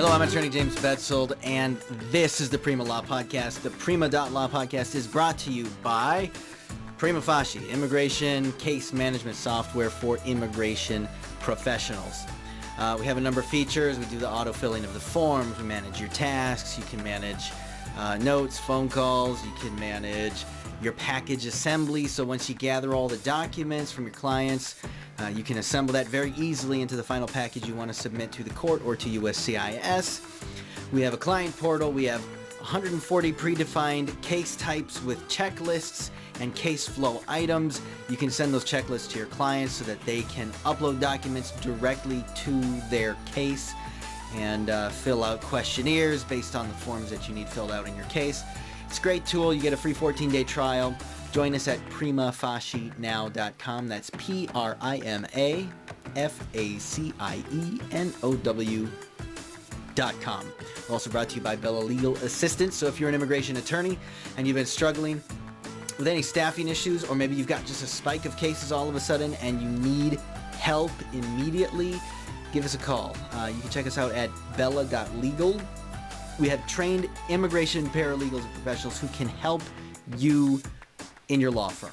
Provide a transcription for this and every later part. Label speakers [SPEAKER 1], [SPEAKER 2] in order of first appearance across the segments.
[SPEAKER 1] Hello, I'm Attorney James Betzold, and this is the Prima.Law Podcast. The Prima.Law Podcast is brought to you by Prima.Law, immigration case management software for immigration professionals. We have a number of features. We do the auto-filling of the forms. We manage your tasks. You can manage notes, phone calls. You can manage your package assembly. So once you gather all the documents from your clients, you can assemble that very easily into the final package you want to submit to the court or to USCIS. We have a client portal. We have 140 predefined case types with checklists and case flow items. You can send those checklists to your clients so that they can upload documents directly to their case and fill out questionnaires based on the forms that you need filled out in your case. It's a great tool. You get a free 14-day trial. Join us at Prima.Now.com. That's Prima.Now.com. We're also brought to you by Bella Legal Assistance. So if you're an immigration attorney and you've been struggling with any staffing issues, or maybe you've got just a spike of cases all of a sudden and you need help immediately, give us a call. You can check us out at Bella.Legal. We have trained immigration paralegals and professionals who can help you in your law firm.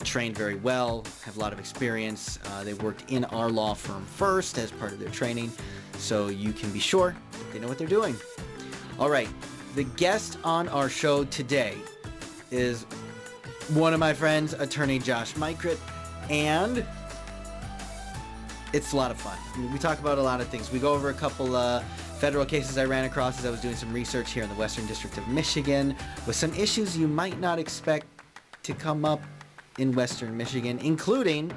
[SPEAKER 1] Trained very well, have a lot of experience. They worked in our law firm first as part of their training, so you can be sure that they know what they're doing. All right, the guest on our show today is one of my friends, Attorney Josh Mikrut, and it's a lot of fun. We talk about a lot of things. We go over a couple federal cases I ran across as I was doing some research here in the Western District of Michigan with some issues you might not expect to come up in Western Michigan, including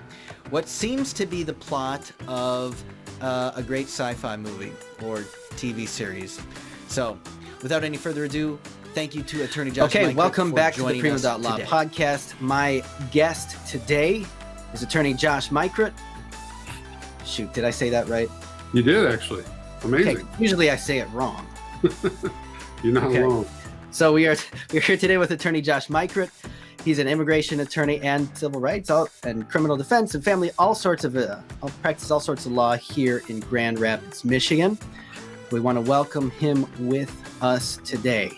[SPEAKER 1] what seems to be the plot of a great sci-fi movie or TV series. So, without any further ado, thank you to Attorney Josh Mikrut. Okay, welcome back to the Prima.Law Podcast. My guest today is Attorney Josh Mikrut. Shoot, did I say that right?
[SPEAKER 2] You did, actually. Amazing.
[SPEAKER 1] Okay, usually I say it wrong.
[SPEAKER 2] You're not alone.
[SPEAKER 1] So we're here today with Attorney Josh Mikrut. He's an immigration attorney and civil rights and criminal defense and family, practices all sorts of law here in Grand Rapids, Michigan. We want to welcome him with us today.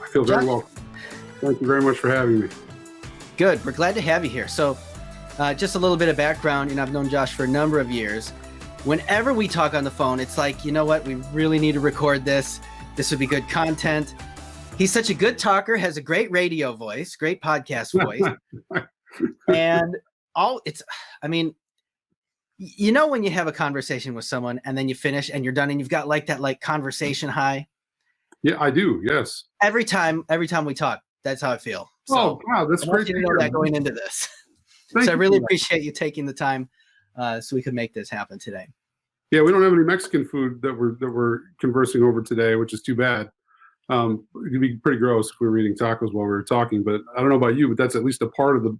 [SPEAKER 2] I feel very welcome. Thank you very much for having me.
[SPEAKER 1] Good. We're glad to have you here. So just a little bit of background. I've known Josh for a number of years. Whenever we talk on the phone, it's like, you know what? We really need to record this. This would be good content. He's such a good talker, has a great radio voice, great podcast voice. And when you have a conversation with someone and then you finish and you're done and you've got that conversation high.
[SPEAKER 2] Yeah, I do. Yes.
[SPEAKER 1] Every time we talk, that's how I feel. So
[SPEAKER 2] oh, wow. That's great
[SPEAKER 1] to know that going into this. So I really appreciate you taking the time so we could make this happen today.
[SPEAKER 2] Yeah, we don't have any Mexican food that we're conversing over today, which is too bad. It'd be pretty gross if we were eating tacos while we were talking. But I don't know about you, but that's at least a part of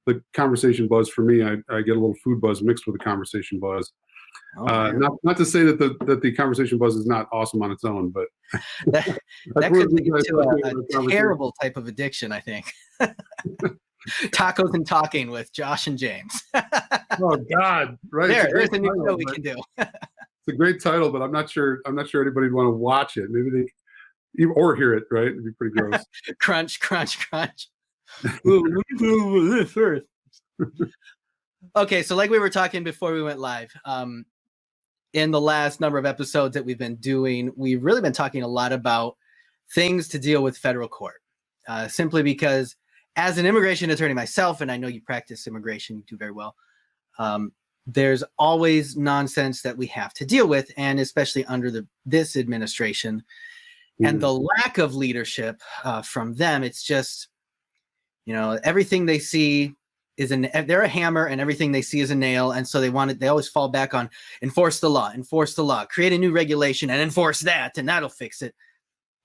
[SPEAKER 2] the conversation buzz for me. I get a little food buzz mixed with the conversation buzz. Not to say that the conversation buzz is not awesome on its own, but
[SPEAKER 1] that could lead to a terrible type of addiction, I think. Tacos and Talking with Josh and James.
[SPEAKER 2] Oh God! Right,
[SPEAKER 1] there's a new show we can do.
[SPEAKER 2] It's a great title, but I'm not sure anybody'd want to watch it. Maybe or hear it. Right? It'd be pretty gross.
[SPEAKER 1] Crunch, crunch, crunch. First. Okay, so like we were talking before we went live, in the last number of episodes that we've been doing, we've really been talking a lot about things to deal with federal court, simply because as an immigration attorney myself, and I know you practice immigration, you do very well, there's always nonsense that we have to deal with, and especially under this administration and the lack of leadership from them. It's just, everything they see they're a hammer and everything they see is a nail. And so they always fall back on enforce the law, create a new regulation and enforce that, and that'll fix it,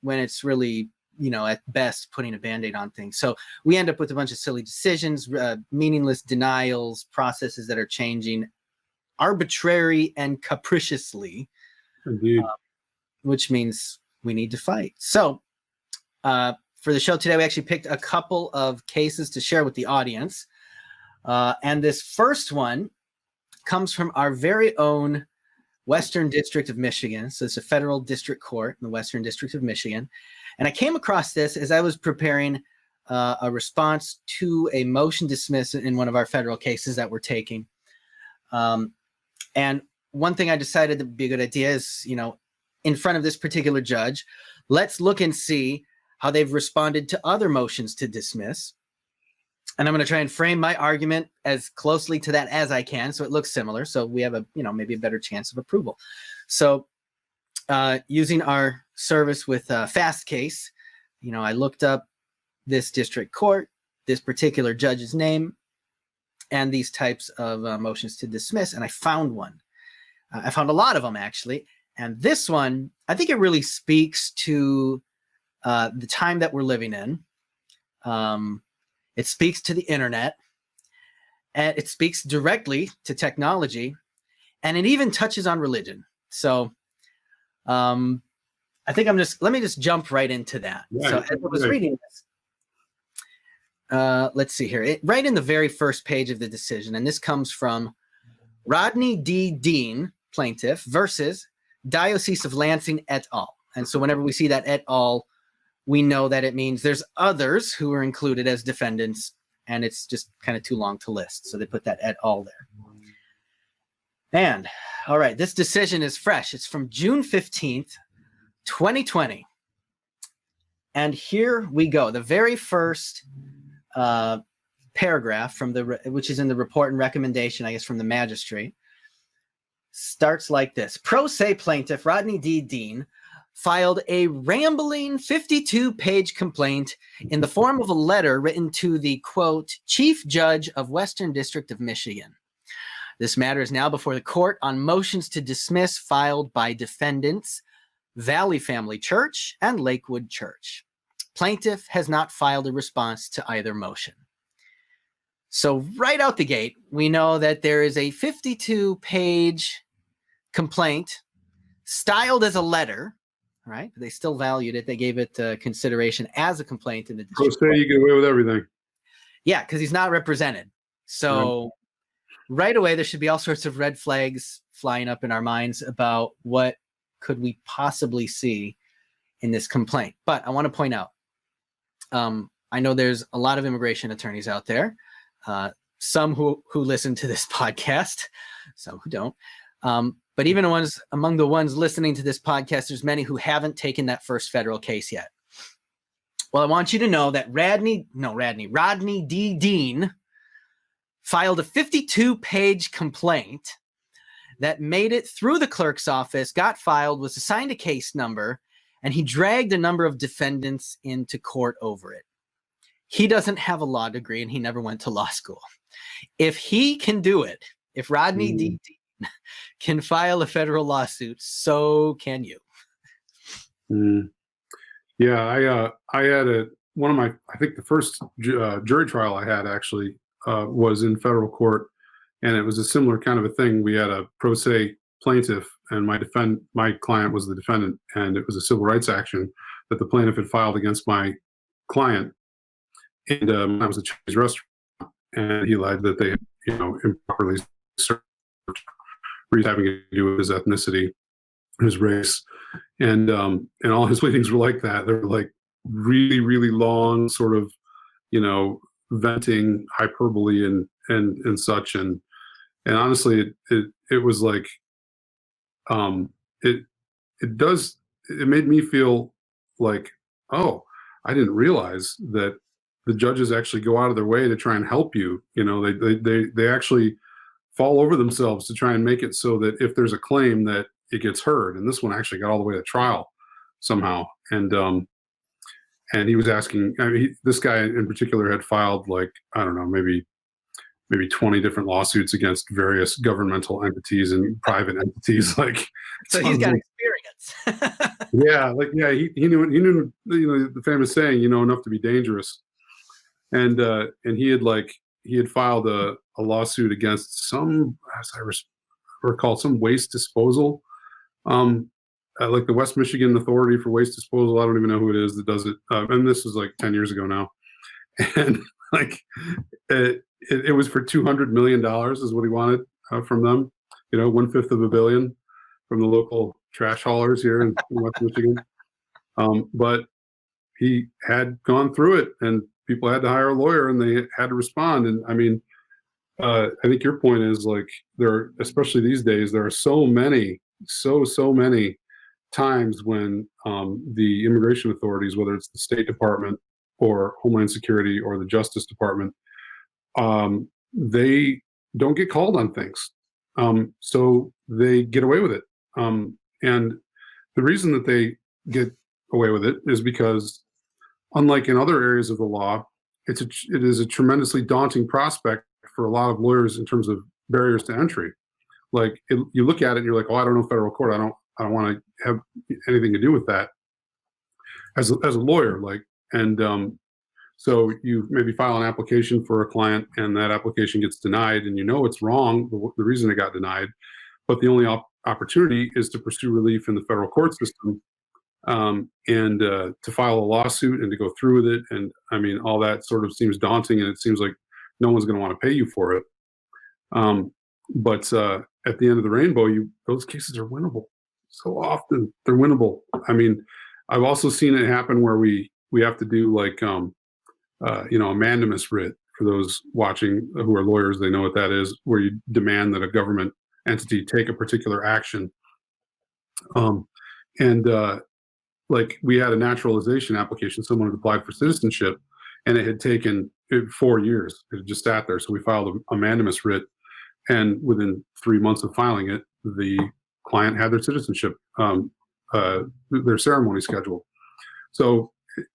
[SPEAKER 1] when it's really, at best putting a Band-Aid on things. So we end up with a bunch of silly decisions, meaningless denials, processes that are changing arbitrary and capriciously, which means we need to fight. So for the show today, we actually picked a couple of cases to share with the audience. And this first one comes from our very own Western District of Michigan. So it's a federal district court in the Western District of Michigan. And I came across this as I was preparing a response to a motion dismiss in one of our federal cases that we're taking. And one thing I decided to be a good idea is, in front of this particular judge, let's look and see how they've responded to other motions to dismiss. And I'm going to try and frame my argument as closely to that as I can, so it looks similar. So we have maybe a better chance of approval. So using our service with Fast Case, I looked up this district court, this particular judge's name, and these types of motions to dismiss, and I found one. I found a lot of them, actually. And this one, I think it really speaks to the time that we're living in. It speaks to the internet, and it speaks directly to technology, and it even touches on religion. So I think let me just jump right into that.
[SPEAKER 2] Yeah,
[SPEAKER 1] so as I was reading this, let's see here. Right in the very first page of the decision, and this comes from Rodney D. Dean, plaintiff, versus Diocese of Lansing et al. And so whenever we see that et al., we know that it means there's others who are included as defendants, and it's just kind of too long to list. So they put that et al. there. And all right, this decision is fresh. It's from June 15th, 2020. And here we go. The very first paragraph from which is in the report and recommendation, I guess, from the magistrate, starts like this. Pro se plaintiff Rodney D. Dean filed a rambling 52-page complaint in the form of a letter written to the, quote, Chief Judge of Western District of Michigan. This matter is now before the court on motions to dismiss filed by defendants Valley Family Church and Lakewood Church. Plaintiff has not filed a response to either motion. So right out the gate, we know that there is a 52-page complaint styled as a letter, right? They still valued it. They gave it consideration as a complaint in the district.
[SPEAKER 2] Say you get away with everything.
[SPEAKER 1] Yeah, because he's not represented. So right away, there should be all sorts of red flags flying up in our minds about what could we possibly see in this complaint. But I want to point out, I know there's a lot of immigration attorneys out there, some who listen to this podcast, some who don't. But even among the ones listening to this podcast, there's many who haven't taken that first federal case yet. Well, I want you to know that Rodney D. Dean filed a 52-page complaint that made it through the clerk's office, got filed, was assigned a case number, and he dragged a number of defendants into court over it. He doesn't have a law degree, and he never went to law school. If he can do it, if Rodney D. Dean can file a federal lawsuit, so can you.
[SPEAKER 2] Yeah, I had I think the first jury trial I had actually was in federal court, and it was a similar kind of a thing. We had a pro se plaintiff, and my client was the defendant, and it was a civil rights action that the plaintiff had filed against my client, and I was a Chinese restaurant, and he lied that they, improperly served, having to do with his ethnicity, his race, and all his pleadings were like that. They were like really, really long, sort of, venting, hyperbole, and such, and honestly, it was like, it made me feel like, oh, I didn't realize that the judges actually go out of their way to try and help you. They actually fall over themselves to try and make it so that if there's a claim that it gets heard. And this one actually got all the way to trial somehow. And he was asking, this guy in particular had filed like, I don't know, maybe 20 different lawsuits against various governmental entities and private entities. Like,
[SPEAKER 1] so he's got experience.
[SPEAKER 2] He knew the famous saying, enough to be dangerous. And he had filed a lawsuit against some, as I recall, some waste disposal, like the West Michigan Authority for Waste Disposal. I don't even know who it is that does it. And this was like 10 years ago now. And like, it was for $200 million is what he wanted from them, 1/5 of $1 billion. from the local trash haulers here in West Michigan. But he had gone through it, and people had to hire a lawyer, and they had to respond. And I mean, I think your point is like especially these days, there are so many times when the immigration authorities, whether it's the State Department or Homeland Security or the Justice Department, they don't get called on things, so they get away with it. And the reason that they get away with it is because, unlike in other areas of the law, it is a tremendously daunting prospect for a lot of lawyers in terms of barriers to entry. Like you look at it and you're like, oh, I don't know federal court. I don't want to have anything to do with that as a lawyer. Like, and so you maybe file an application for a client, and that application gets denied, and you know it's wrong, the reason it got denied, but the only opportunity is to pursue relief in the federal court system, and to file a lawsuit and to go through with it. And I mean, all that sort of seems daunting, and it seems like no one's going to want to pay you for it. But at the end of the rainbow, those cases are winnable. So often they're winnable. I mean, I've also seen it happen where we have to do like a mandamus writ. For those watching who are lawyers, they know what that is, where you demand that a government entity take a particular action. Like we had a naturalization application, someone had applied for citizenship, and it had taken 4 years. It had just sat there. So we filed a mandamus writ, and within 3 months of filing it, the client had their citizenship, their ceremony scheduled. So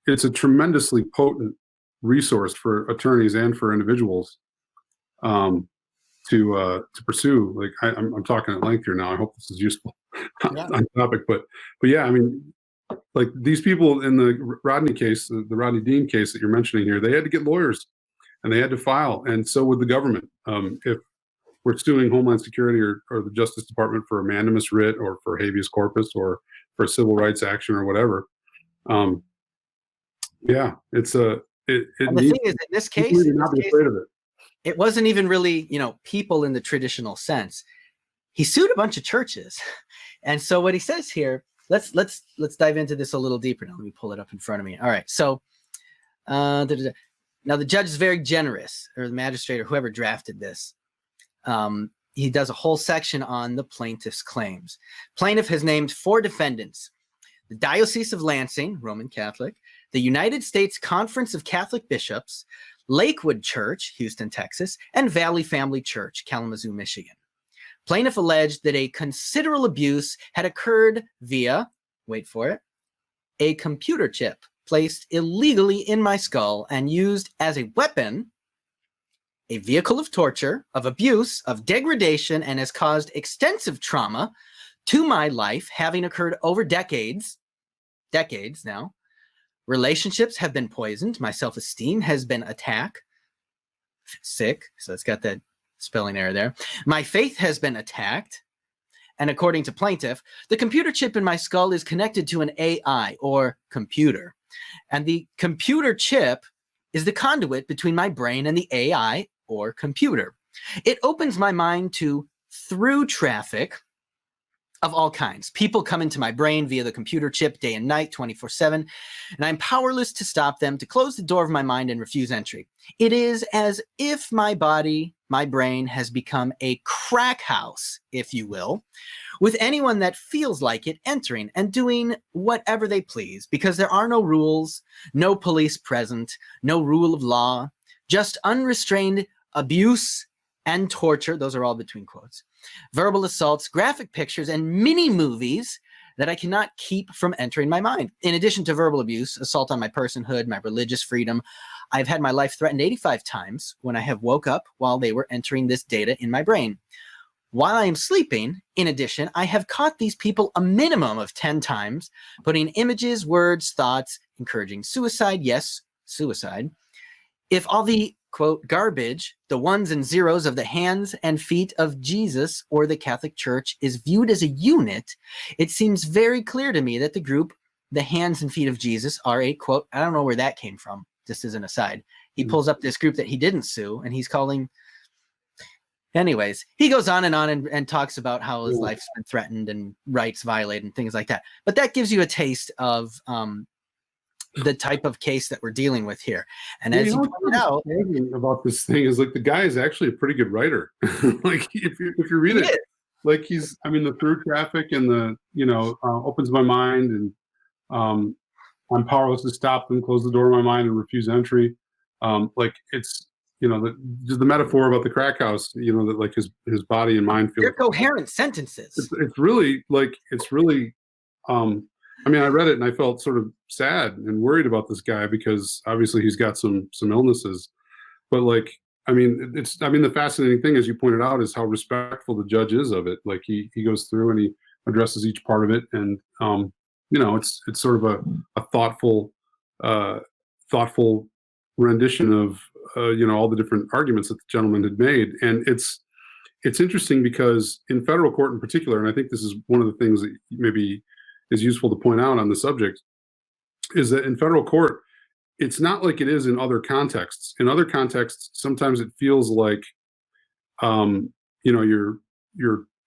[SPEAKER 2] it's a tremendously potent resource for attorneys and for individuals to pursue. Like I'm talking at length here now. I hope this is useful on topic, but yeah, I mean, like these people in the Rodney case, the Rodney Dean case that you're mentioning here, they had to get lawyers and they had to file, and so would the government. If we're suing Homeland Security or the Justice Department for a mandamus writ or for habeas corpus or for a civil rights action or whatever, yeah, it's a. And
[SPEAKER 1] the thing is, in this case,
[SPEAKER 2] afraid of it.
[SPEAKER 1] It wasn't even really, people in the traditional sense. He sued a bunch of churches, and so what he says here. Let's dive into this a little deeper now. Let me pull it up in front of me. All right, so now the judge is very generous, or the magistrate, or whoever drafted this. He does a whole section on the plaintiff's claims. Plaintiff has named 4 defendants: the Diocese of Lansing, Roman Catholic, the United States Conference of Catholic Bishops, Lakewood Church, Houston, Texas, and Valley Family Church, Kalamazoo, Michigan. Plaintiff alleged that a considerable abuse had occurred via, wait for it, a computer chip placed illegally in my skull and used as a weapon, a vehicle of torture, of abuse, of degradation, and has caused extensive trauma to my life, having occurred over decades now. Relationships have been poisoned. My self-esteem has been attacked. Sick, so it's got that spelling error there. My faith has been attacked. And according to plaintiff, the computer chip in my skull is connected to an AI, or computer. And the computer chip is the conduit between my brain and the AI, or computer. It opens my mind to through traffic of all kinds. People come into my brain via the computer chip day and night, 24/7, and I'm powerless to stop them, to close the door of my mind and refuse entry. It is as if my body, my brain, has become a crack house, if you will, with anyone that feels like it entering and doing whatever they please, because there are no rules, no police present, no rule of law, just unrestrained abuse and torture. Those are all between quotes. Verbal assaults, graphic pictures, and mini movies that I cannot keep from entering my mind. In addition to verbal abuse, assault on my personhood, my religious freedom, I've had my life threatened 85 times when I have woke up while they were entering this data in my brain. While I am sleeping, in addition, I have caught these people a minimum of 10 times, putting images, words, thoughts, encouraging suicide. Yes, suicide. If all the, quote, garbage, the ones and zeros of the hands and feet of Jesus or the Catholic Church is viewed as a unit, it seems very clear to me that the group, the hands and feet of Jesus, are a, quote, I don't know where that came from, just as an aside. He pulls up this group that he didn't sue, and he's calling, Anyways, he goes on and talks about how his life's been threatened and rights violated and things like that. But that gives you a taste of the type of case that we're dealing with here. And as you pointed out,
[SPEAKER 2] about this thing is like the guy is actually a pretty good writer. Like if you read it, like he's, I mean, the through traffic and the, opens my mind, and I'm powerless to stop them, close the door of my mind and refuse entry. Like it's, the metaphor about the crack house, that like his body and mind feel.
[SPEAKER 1] They're coherent sentences.
[SPEAKER 2] It's really I mean, I read it and I felt sort of sad and worried about this guy because obviously he's got some illnesses, but like, the fascinating thing, as you pointed out, is how respectful the judge is of it. Like he goes through and he addresses each part of it, and it's sort of a thoughtful rendition of all the different arguments that the gentleman had made. And it's interesting because in federal court in particular, and I think this is one of the things that maybe is useful to point out on the subject, is that in federal court, it's not like it is in other contexts. In other contexts, sometimes it feels like, you're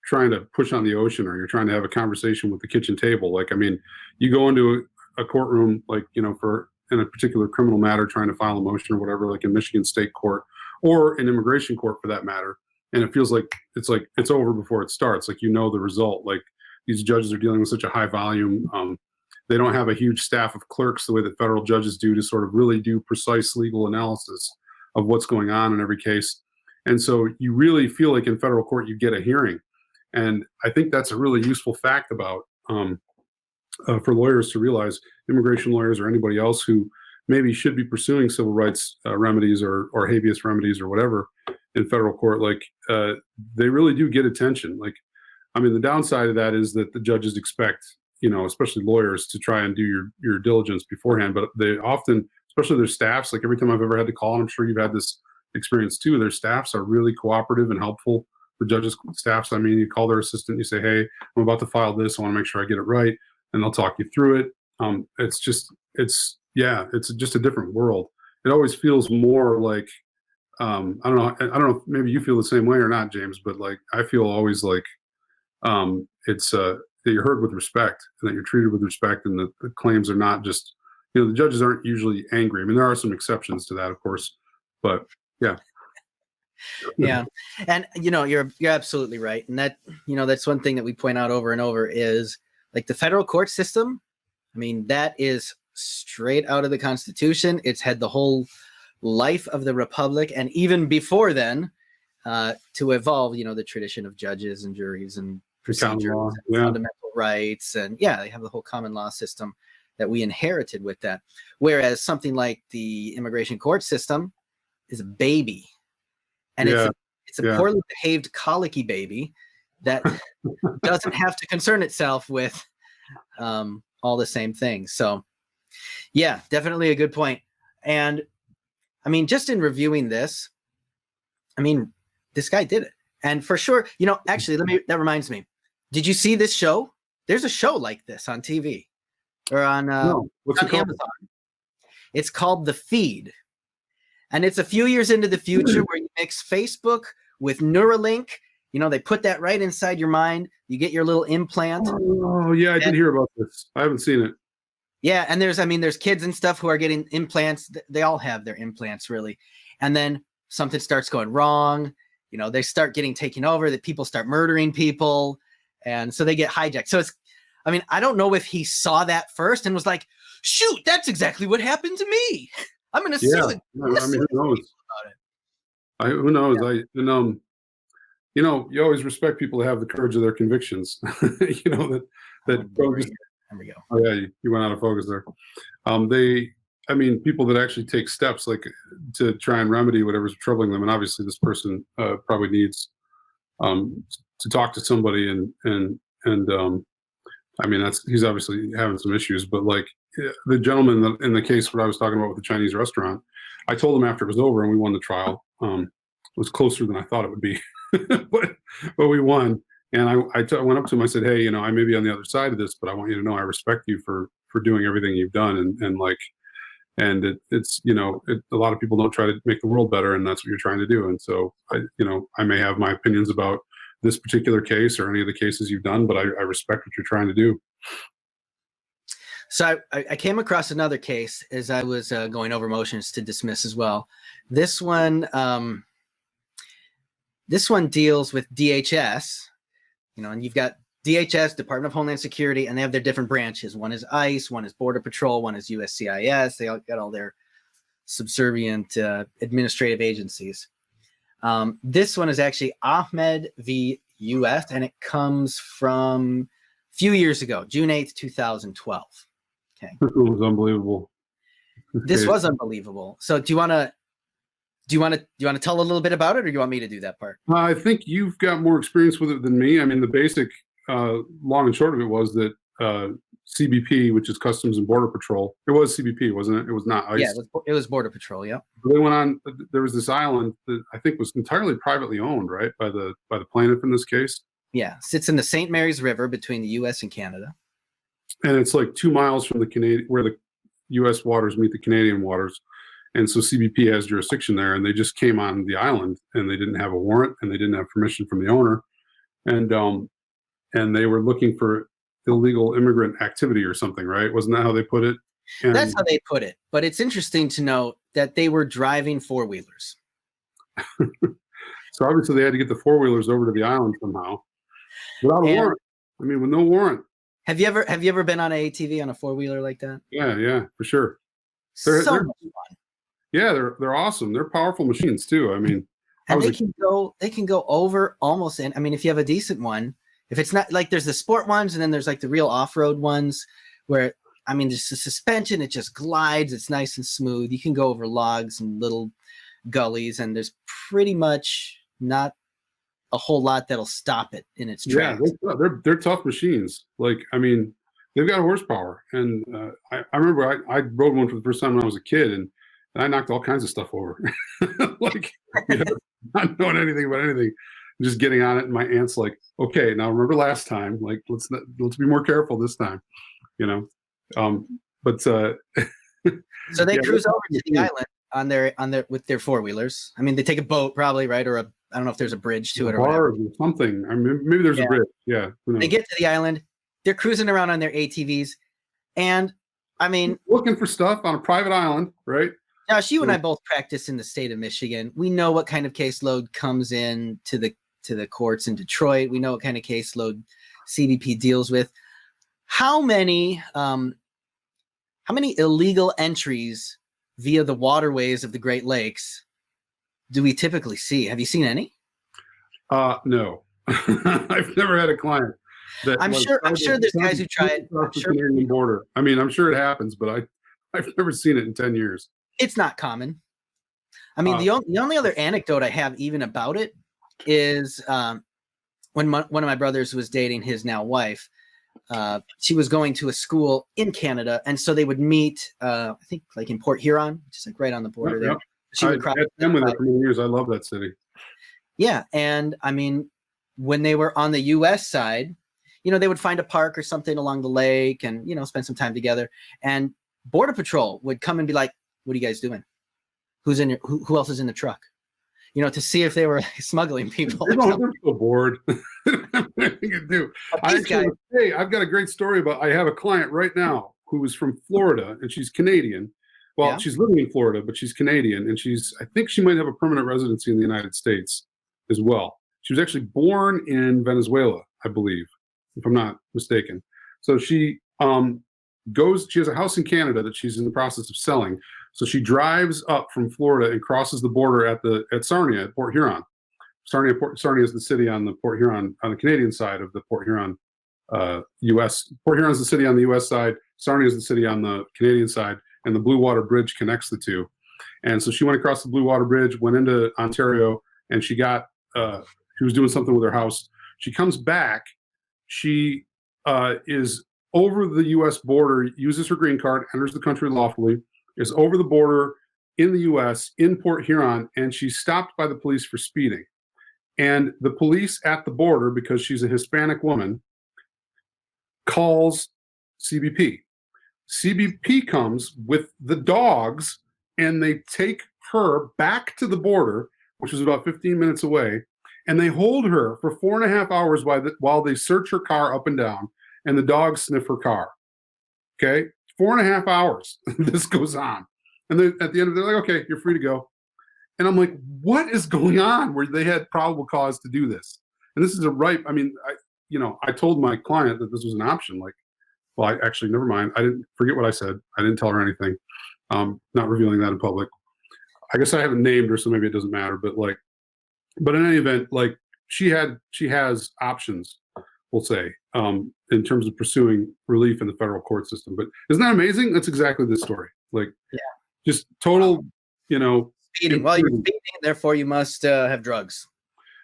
[SPEAKER 2] trying to push on the ocean, or you're trying to have a conversation with the kitchen table. Like, I mean, you go into a courtroom, like, for in a particular criminal matter, trying to file a motion or whatever, like in Michigan State Court or in immigration court for that matter. And it feels like it's over before it starts. Like, the result, like these judges are dealing with such a high volume. They don't have a huge staff of clerks the way that federal judges do to sort of really do precise legal analysis of what's going on in every case. And so you really feel like in federal court, you get a hearing. And I think that's a really useful fact about for lawyers to realize, immigration lawyers or anybody else who maybe should be pursuing civil rights remedies or habeas remedies or whatever in federal court. Like they really do get attention. Like, I mean, the downside of that is that the judges expect, especially lawyers, to try and do your diligence beforehand. But they often, especially their staffs, like every time I've ever had to call, and I'm sure you've had this experience too, their staffs are really cooperative and helpful. The judges' staffs, I mean, you call their assistant, you say, hey, I'm about to file this, I want to make sure I get it right, and they'll talk you through it. It's just a different world. It always feels more like, I don't know, maybe you feel the same way or not, James, but like, I feel always like it's that you're heard with respect, and that you're treated with respect, and that the claims are not just, the judges aren't usually angry. I mean, there are some exceptions to that, of course, but yeah.
[SPEAKER 1] Yeah. And, you're absolutely right. And that, that's one thing that we point out over and over is like the federal court system. I mean, that is straight out of the Constitution. It's had the whole life of the Republic, and even before then, to evolve, the tradition of judges and juries and procedures and fundamental rights. And they have the whole common law system that we inherited with that. Whereas something like the immigration court system is a baby. And it's a poorly behaved, colicky baby that doesn't have to concern itself with all the same things. So, yeah, definitely a good point. And I mean, just in reviewing this, I mean, this guy did it. And for sure, actually, that reminds me. Did you see this show? There's a show like this on TV or on Amazon. It's called The Feed. And it's a few years into the future where you mix Facebook with Neuralink. They put that right inside your mind. You get your little implant.
[SPEAKER 2] Oh, yeah, I did hear about this. I haven't seen it.
[SPEAKER 1] Yeah, and there's kids and stuff who are getting implants. They all have their implants, really. And then something starts going wrong. They start getting taken over, that people start murdering people. And so they get hijacked. So I don't know if he saw that first and was like, shoot, that's exactly what happened to me. I'm going to sue it.
[SPEAKER 2] Who knows? Who knows? Yeah. You always respect people who have the courage of their convictions. There
[SPEAKER 1] we go.
[SPEAKER 2] Oh yeah, you went out of focus there. People that actually take steps like to try and remedy whatever's troubling them. And obviously this person probably needs to talk to somebody and he's obviously having some issues, but like the gentleman in the case what I was talking about with the Chinese restaurant, I told him after it was over and we won the trial. It was closer than I thought it would be, but we won. And I went up to him. I said, hey, I may be on the other side of this, but I want you to know I respect you for doing everything you've done. And like, And it's a lot of people don't try to make the world better, and that's what you're trying to do. And so I may have my opinions about this particular case or any of the cases you've done, but I respect what you're trying to do.
[SPEAKER 1] So I came across another case as I was going over motions to dismiss as well. This one deals with DHS, and you've got DHS, Department of Homeland Security, and they have their different branches. One is ICE, one is Border Patrol, one is USCIS. They all got all their subservient administrative agencies. This one is actually Ahmed v. US, and it comes from a few years ago, June 8th, 2012. Okay.
[SPEAKER 2] It was unbelievable.
[SPEAKER 1] This was unbelievable. So do you want to tell a little bit about it, or do you want me to do that part?
[SPEAKER 2] I think you've got more experience with it than me. I mean, the basic long and short of it was that CBP, which is Customs and Border Patrol, it was CBP, wasn't it? It was not ICE.
[SPEAKER 1] Yeah, it was Border Patrol. Yeah.
[SPEAKER 2] They went on. There was this island that I think was entirely privately owned, right, by the plaintiff in this case.
[SPEAKER 1] Yeah, sits in the St. Mary's River between the U.S. and Canada.
[SPEAKER 2] And it's like 2 miles from where the U.S. waters meet the Canadian waters. And so CBP has jurisdiction there, and they just came on the island, and they didn't have a warrant, and they didn't have permission from the owner. And they were looking for illegal immigrant activity or something, right? Wasn't that how they put it? And
[SPEAKER 1] that's how they put it. But it's interesting to note that they were driving four-wheelers.
[SPEAKER 2] So obviously they had to get the four-wheelers over to the island somehow without a warrant. I mean, with no warrant.
[SPEAKER 1] Have you ever been on an ATV on a four-wheeler like that?
[SPEAKER 2] Yeah, for sure.
[SPEAKER 1] They're so much fun.
[SPEAKER 2] Yeah, they're awesome. They're powerful machines too. I mean,
[SPEAKER 1] and they can go over almost in. I mean, if you have a decent one, if it's not like there's the sport ones and then there's like the real off-road ones where, I mean, there's the suspension, it just glides, it's nice and smooth. You can go over logs and little gullies, and there's pretty much not a whole lot that'll stop it in its tracks.
[SPEAKER 2] Yeah, they're tough machines. Like, I mean, they've got horsepower. And I remember I rode one for the first time when I was a kid, and I knocked all kinds of stuff over. Like, not knowing anything about anything, just getting on it. And my aunt's like, okay, now remember last time, like, let's be more careful this time, But so
[SPEAKER 1] they cruise over to the island on their with their four-wheelers. I mean, they take a boat probably, right? Or I don't know if there's a bridge to it or whatever.
[SPEAKER 2] Something. I mean, maybe there's a bridge. Yeah.
[SPEAKER 1] They get to the island. They're cruising around on their ATVs. And I mean,
[SPEAKER 2] looking for stuff on a private island, right?
[SPEAKER 1] Josh, you and I both practice in the state of Michigan. We know what kind of caseload comes in to the courts in Detroit. We know what kind of caseload CBP deals with. How many illegal entries via the waterways of the Great Lakes do we typically see? Have you seen any?
[SPEAKER 2] No. I've never had a client that
[SPEAKER 1] I'm sure there's guys who try it.
[SPEAKER 2] Across the Canadian border. I mean, I'm sure it happens, but I've never seen it in 10 years.
[SPEAKER 1] It's not common. I mean, the only other anecdote I have even about it is when one of my brothers was dating his now wife. She was going to a school in Canada, and so they would meet, I think, like in Port Huron, which is like right on the border there.
[SPEAKER 2] Yep.
[SPEAKER 1] She would cross.
[SPEAKER 2] I've been with her for many years. I love that city.
[SPEAKER 1] Yeah, and I mean, when they were on the U.S. side, they would find a park or something along the lake, and spend some time together. And Border Patrol would come and be like, "What are you guys doing? Who's in your? Who else is in the truck?" To see if they were smuggling people.
[SPEAKER 2] They're so bored. Nothing to do. I've got a great story about. I have a client right now who is from Florida, and she's Canadian. Well, yeah. She's living in Florida, but she's Canadian, and I think she might have a permanent residency in the United States as well. She was actually born in Venezuela, I believe, if I'm not mistaken. So she she has a house in Canada that she's in the process of selling. So she drives up from Florida and crosses the border at Sarnia, at Port Huron. Sarnia is the city on the Port Huron, on the Canadian side of the Port Huron, U.S. Port Huron is the city on the U.S. side. Sarnia is the city on the Canadian side, and the Blue Water Bridge connects the two. And so she went across the Blue Water Bridge, went into Ontario, and she was doing something with her house. She comes back. She is over the U.S. border, uses her green card, enters the country lawfully, is over the border in the U.S., in Port Huron, and she's stopped by the police for speeding. And the police at the border, because she's a Hispanic woman, calls CBP. CBP comes with the dogs and they take her back to the border, which is about 15 minutes away, and they hold her for 4.5 hours while they search her car up and down, and the dogs sniff her car. Okay, 4.5 hours this goes on, and then at the end of it, they're like, okay, you're free to go. And I'm like, what is going on where they had probable cause to do this? And this is I told my client that this was an option. Like, well, I actually, never mind. I didn't forget what I said. I didn't tell her anything. Not revealing that in public. I guess I haven't named her, so maybe it doesn't matter. But in any event, like she has options, we'll say, in terms of pursuing relief in the federal court system. But isn't that amazing? That's exactly this story. Like, just total,
[SPEAKER 1] speeding. Well, you're speeding, therefore you must have drugs.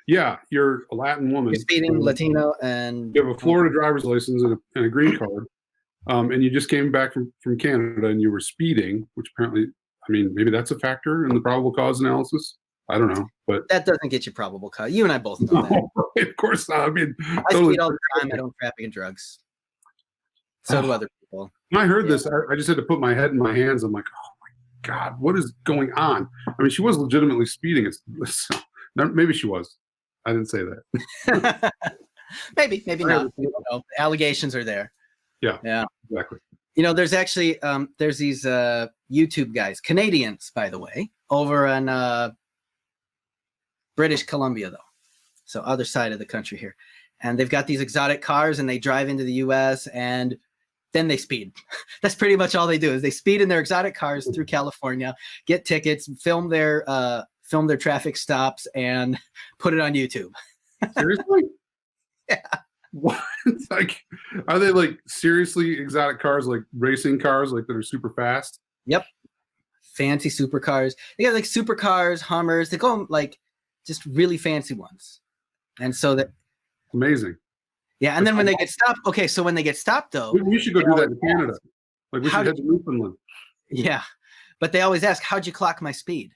[SPEAKER 2] Yeah, you're a Latin woman.
[SPEAKER 1] You're speeding, Latino, and
[SPEAKER 2] you have a Florida driver's license and a green card, and you just came back from Canada and you were speeding, which apparently, maybe that's a factor in the probable cause analysis. I don't know, but
[SPEAKER 1] that doesn't get you probable cause. You and I both know that.
[SPEAKER 2] Of course not.
[SPEAKER 1] I speed all the time. I don't traffic in drugs. So do other people.
[SPEAKER 2] When I heard this, I just had to put my head in my hands. I'm like, oh my God, what is going on? She was legitimately speeding. Maybe she was. I didn't say that. maybe not. We don't know. The allegations are there. Yeah, exactly.
[SPEAKER 1] There's actually there's these YouTube guys, Canadians, by the way, over in British Columbia, though, so other side of the country here, and they've got these exotic cars, and they drive into the U.S. and then they speed. That's pretty much all they do, is they speed in their exotic cars through California, get tickets, film their traffic stops, and put it on YouTube.
[SPEAKER 2] Seriously?
[SPEAKER 1] Yeah.
[SPEAKER 2] What? Like, are they like seriously exotic cars, like racing cars, like that are super fast?
[SPEAKER 1] Yep. Fancy supercars. They got like supercars, Hummers. They go like just really fancy ones. And so that
[SPEAKER 2] amazing.
[SPEAKER 1] Yeah, and then when they get stopped, so when they get stopped though,
[SPEAKER 2] we should go do that in Canada. Like we should head to Newfoundland.
[SPEAKER 1] Yeah. But they always ask, how'd you clock my speed?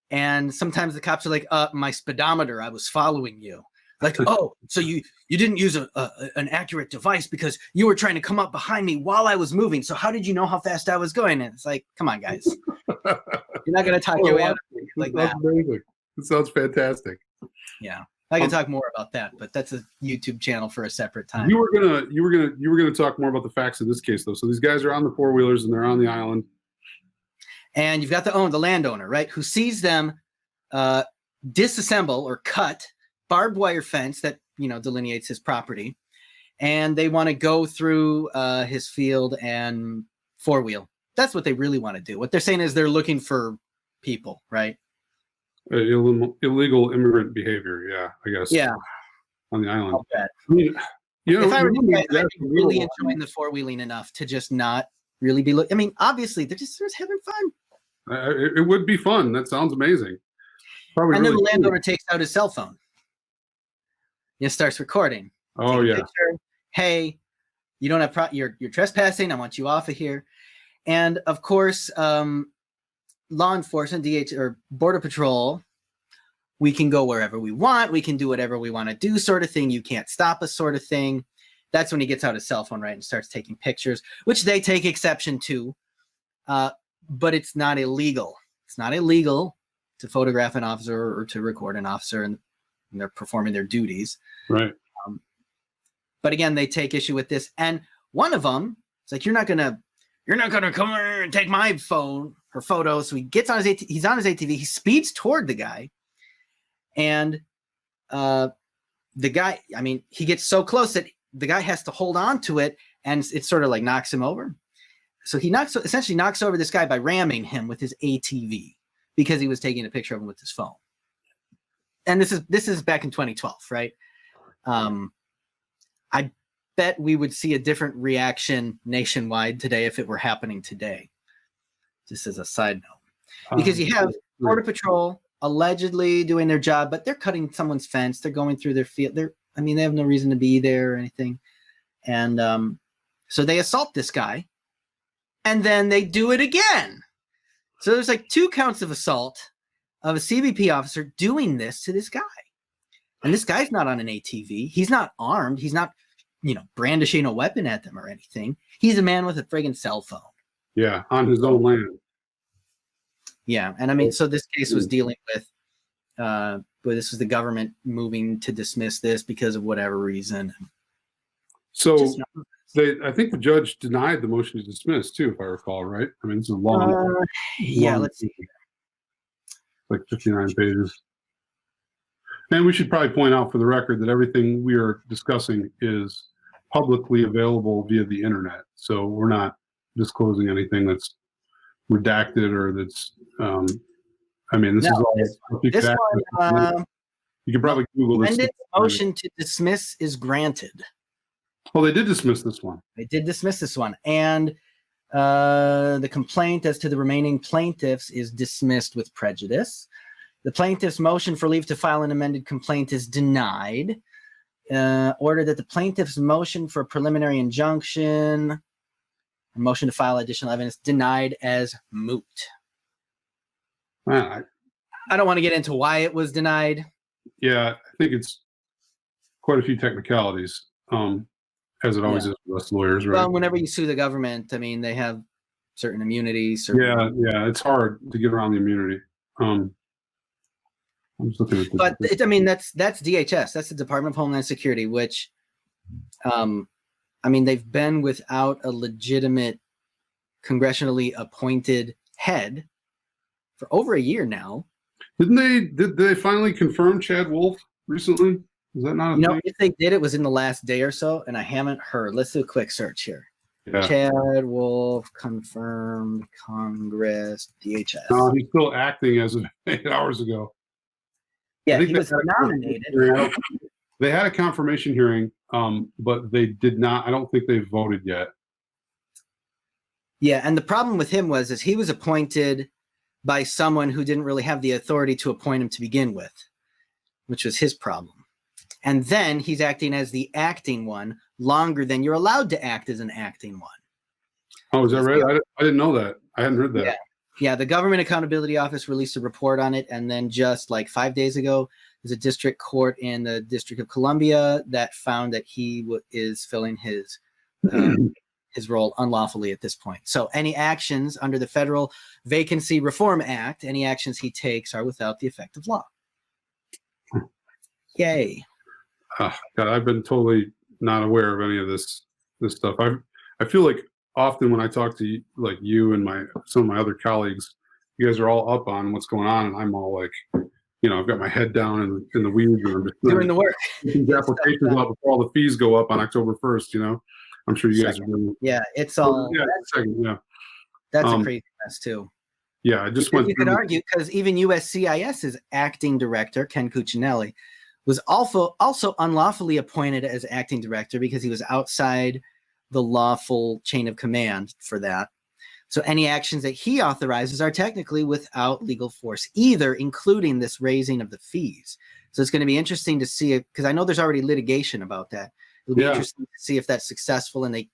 [SPEAKER 1] And sometimes the cops are like, my speedometer, I was following you. Like, oh, so you didn't use an accurate device because you were trying to come up behind me while I was moving. So how did you know how fast I was going? And it's like, come on, guys. You're not going to talk your way out of it like that.
[SPEAKER 2] Amazing. It sounds fantastic.
[SPEAKER 1] Yeah. I can talk more about that, but that's a YouTube channel for a separate time.
[SPEAKER 2] You were gonna talk more about the facts of this case, though. So these guys are on the four-wheelers and they're on the island.
[SPEAKER 1] And you've got the landowner, right, who sees them disassemble or cut barbed wire fence that delineates his property, and they want to go through his field and four-wheel. That's what they really want to do. What they're saying is they're looking for people, right?
[SPEAKER 2] Illegal immigrant behavior, yeah, I guess.
[SPEAKER 1] Yeah,
[SPEAKER 2] on the island.
[SPEAKER 1] If I were you guys, I'd be really enjoying the four-wheeling enough to just not really be obviously they're just having fun.
[SPEAKER 2] It would be fun. That sounds amazing.
[SPEAKER 1] Probably. And then the landowner takes out his cell phone. Starts recording.
[SPEAKER 2] Oh yeah.
[SPEAKER 1] Picture, hey, you don't have you're trespassing. I want you off of here. And of course, law enforcement, DH or Border Patrol, we can go wherever we want. We can do whatever we want to do, sort of thing. You can't stop us, sort of thing. That's when he gets out his cell phone, right, and starts taking pictures, which they take exception to. But it's not illegal. It's not illegal to photograph an officer or to record an officer, and they're performing their duties.
[SPEAKER 2] Right.
[SPEAKER 1] But again, they take issue with this. And one of them, it's like, you're not gonna come here and take my phone or photo. So he gets on he's on his ATV. He speeds toward the guy, and the guy, he gets so close that the guy has to hold on to it, and it sort of like knocks him over. So he essentially knocks over this guy by ramming him with his ATV because he was taking a picture of him with his phone. And this is back in 2012, right? I bet we would see a different reaction nationwide today if it were happening today. Just as a side note, because you have Border Patrol allegedly doing their job, but they're cutting someone's fence. They're going through their field. They have no reason to be there or anything. And so they assault this guy, and then they do it again. So there's like 2 counts of assault of a CBP officer doing this to this guy. And this guy's not on an ATV. He's not armed. He's not brandishing a weapon at them or anything. He's a man with a friggin' cell phone.
[SPEAKER 2] Yeah, on his own land.
[SPEAKER 1] Yeah, and I mean, so this case was dealing with, but this was the government moving to dismiss this because of whatever reason.
[SPEAKER 2] So I think the judge denied the motion to dismiss too, if I recall, right? I mean, it's a long.
[SPEAKER 1] Let's see.
[SPEAKER 2] Like 59 pages. And we should probably point out for the record that everything we are discussing is publicly available via the internet. So we're not disclosing anything that's redacted or that's, this is all.
[SPEAKER 1] This one,
[SPEAKER 2] you can probably Google this.
[SPEAKER 1] Defendant's motion to dismiss is granted.
[SPEAKER 2] Oh, they did dismiss this one.
[SPEAKER 1] They did dismiss this one. And the complaint as to the remaining plaintiffs is dismissed with prejudice. The plaintiff's motion for leave to file an amended complaint is denied. Order that the plaintiff's motion for preliminary injunction, motion to file additional evidence, denied as moot.
[SPEAKER 2] I
[SPEAKER 1] don't want to get into why it was denied.
[SPEAKER 2] Yeah, I think it's quite a few technicalities, as it always is with us lawyers, right?
[SPEAKER 1] Well, whenever you sue the government, I mean, they have certain immunities.
[SPEAKER 2] Yeah, it's hard to get around the immunity. I'm just looking at this.
[SPEAKER 1] But that's DHS. That's the Department of Homeland Security, which, they've been without a legitimate congressionally appointed head for over a year now.
[SPEAKER 2] Did they finally confirm Chad Wolf recently? Is that not a thing?
[SPEAKER 1] If they did, it was in the last day or so, and I haven't heard. Let's do a quick search here. Yeah. Chad Wolf confirmed Congress, DHS.
[SPEAKER 2] No, he's still acting as of 8 hours ago.
[SPEAKER 1] Yeah, he was nominated.
[SPEAKER 2] They had a confirmation hearing, but they did not. I don't think they've voted yet.
[SPEAKER 1] Yeah, and the problem with him was he was appointed by someone who didn't really have the authority to appoint him to begin with, which was his problem. And then he's acting as the acting one longer than you're allowed to act as an acting one.
[SPEAKER 2] Oh, is that right? I didn't know that. I hadn't heard that.
[SPEAKER 1] Yeah, the Government Accountability Office released a report on it, and then just like 5 days ago, there's a district court in the District of Columbia that found that he is filling his role unlawfully at this point. So any actions under the Federal Vacancy Reform Act, any actions he takes are without the effect of law. Yay.
[SPEAKER 2] God, I've been totally not aware of any of this stuff. I feel like often when I talk to you and some of my other colleagues, you guys are all up on what's going on, and I'm all like, I've got my head down in the weeds, and I'm just
[SPEAKER 1] doing the work.
[SPEAKER 2] These applications out before all the fees go up on October 1st. I'm sure you guys are doing.
[SPEAKER 1] Yeah, it's all. That's a crazy mess too.
[SPEAKER 2] Yeah, I just went.
[SPEAKER 1] You could argue because even USCIS's acting director Ken Cuccinelli was also unlawfully appointed as acting director because he was outside the lawful chain of command for that. So any actions that he authorizes are technically without legal force either, including this raising of the fees. So it's going to be interesting to see it because I know there's already litigation about that. It'll be interesting to see if that's successful and they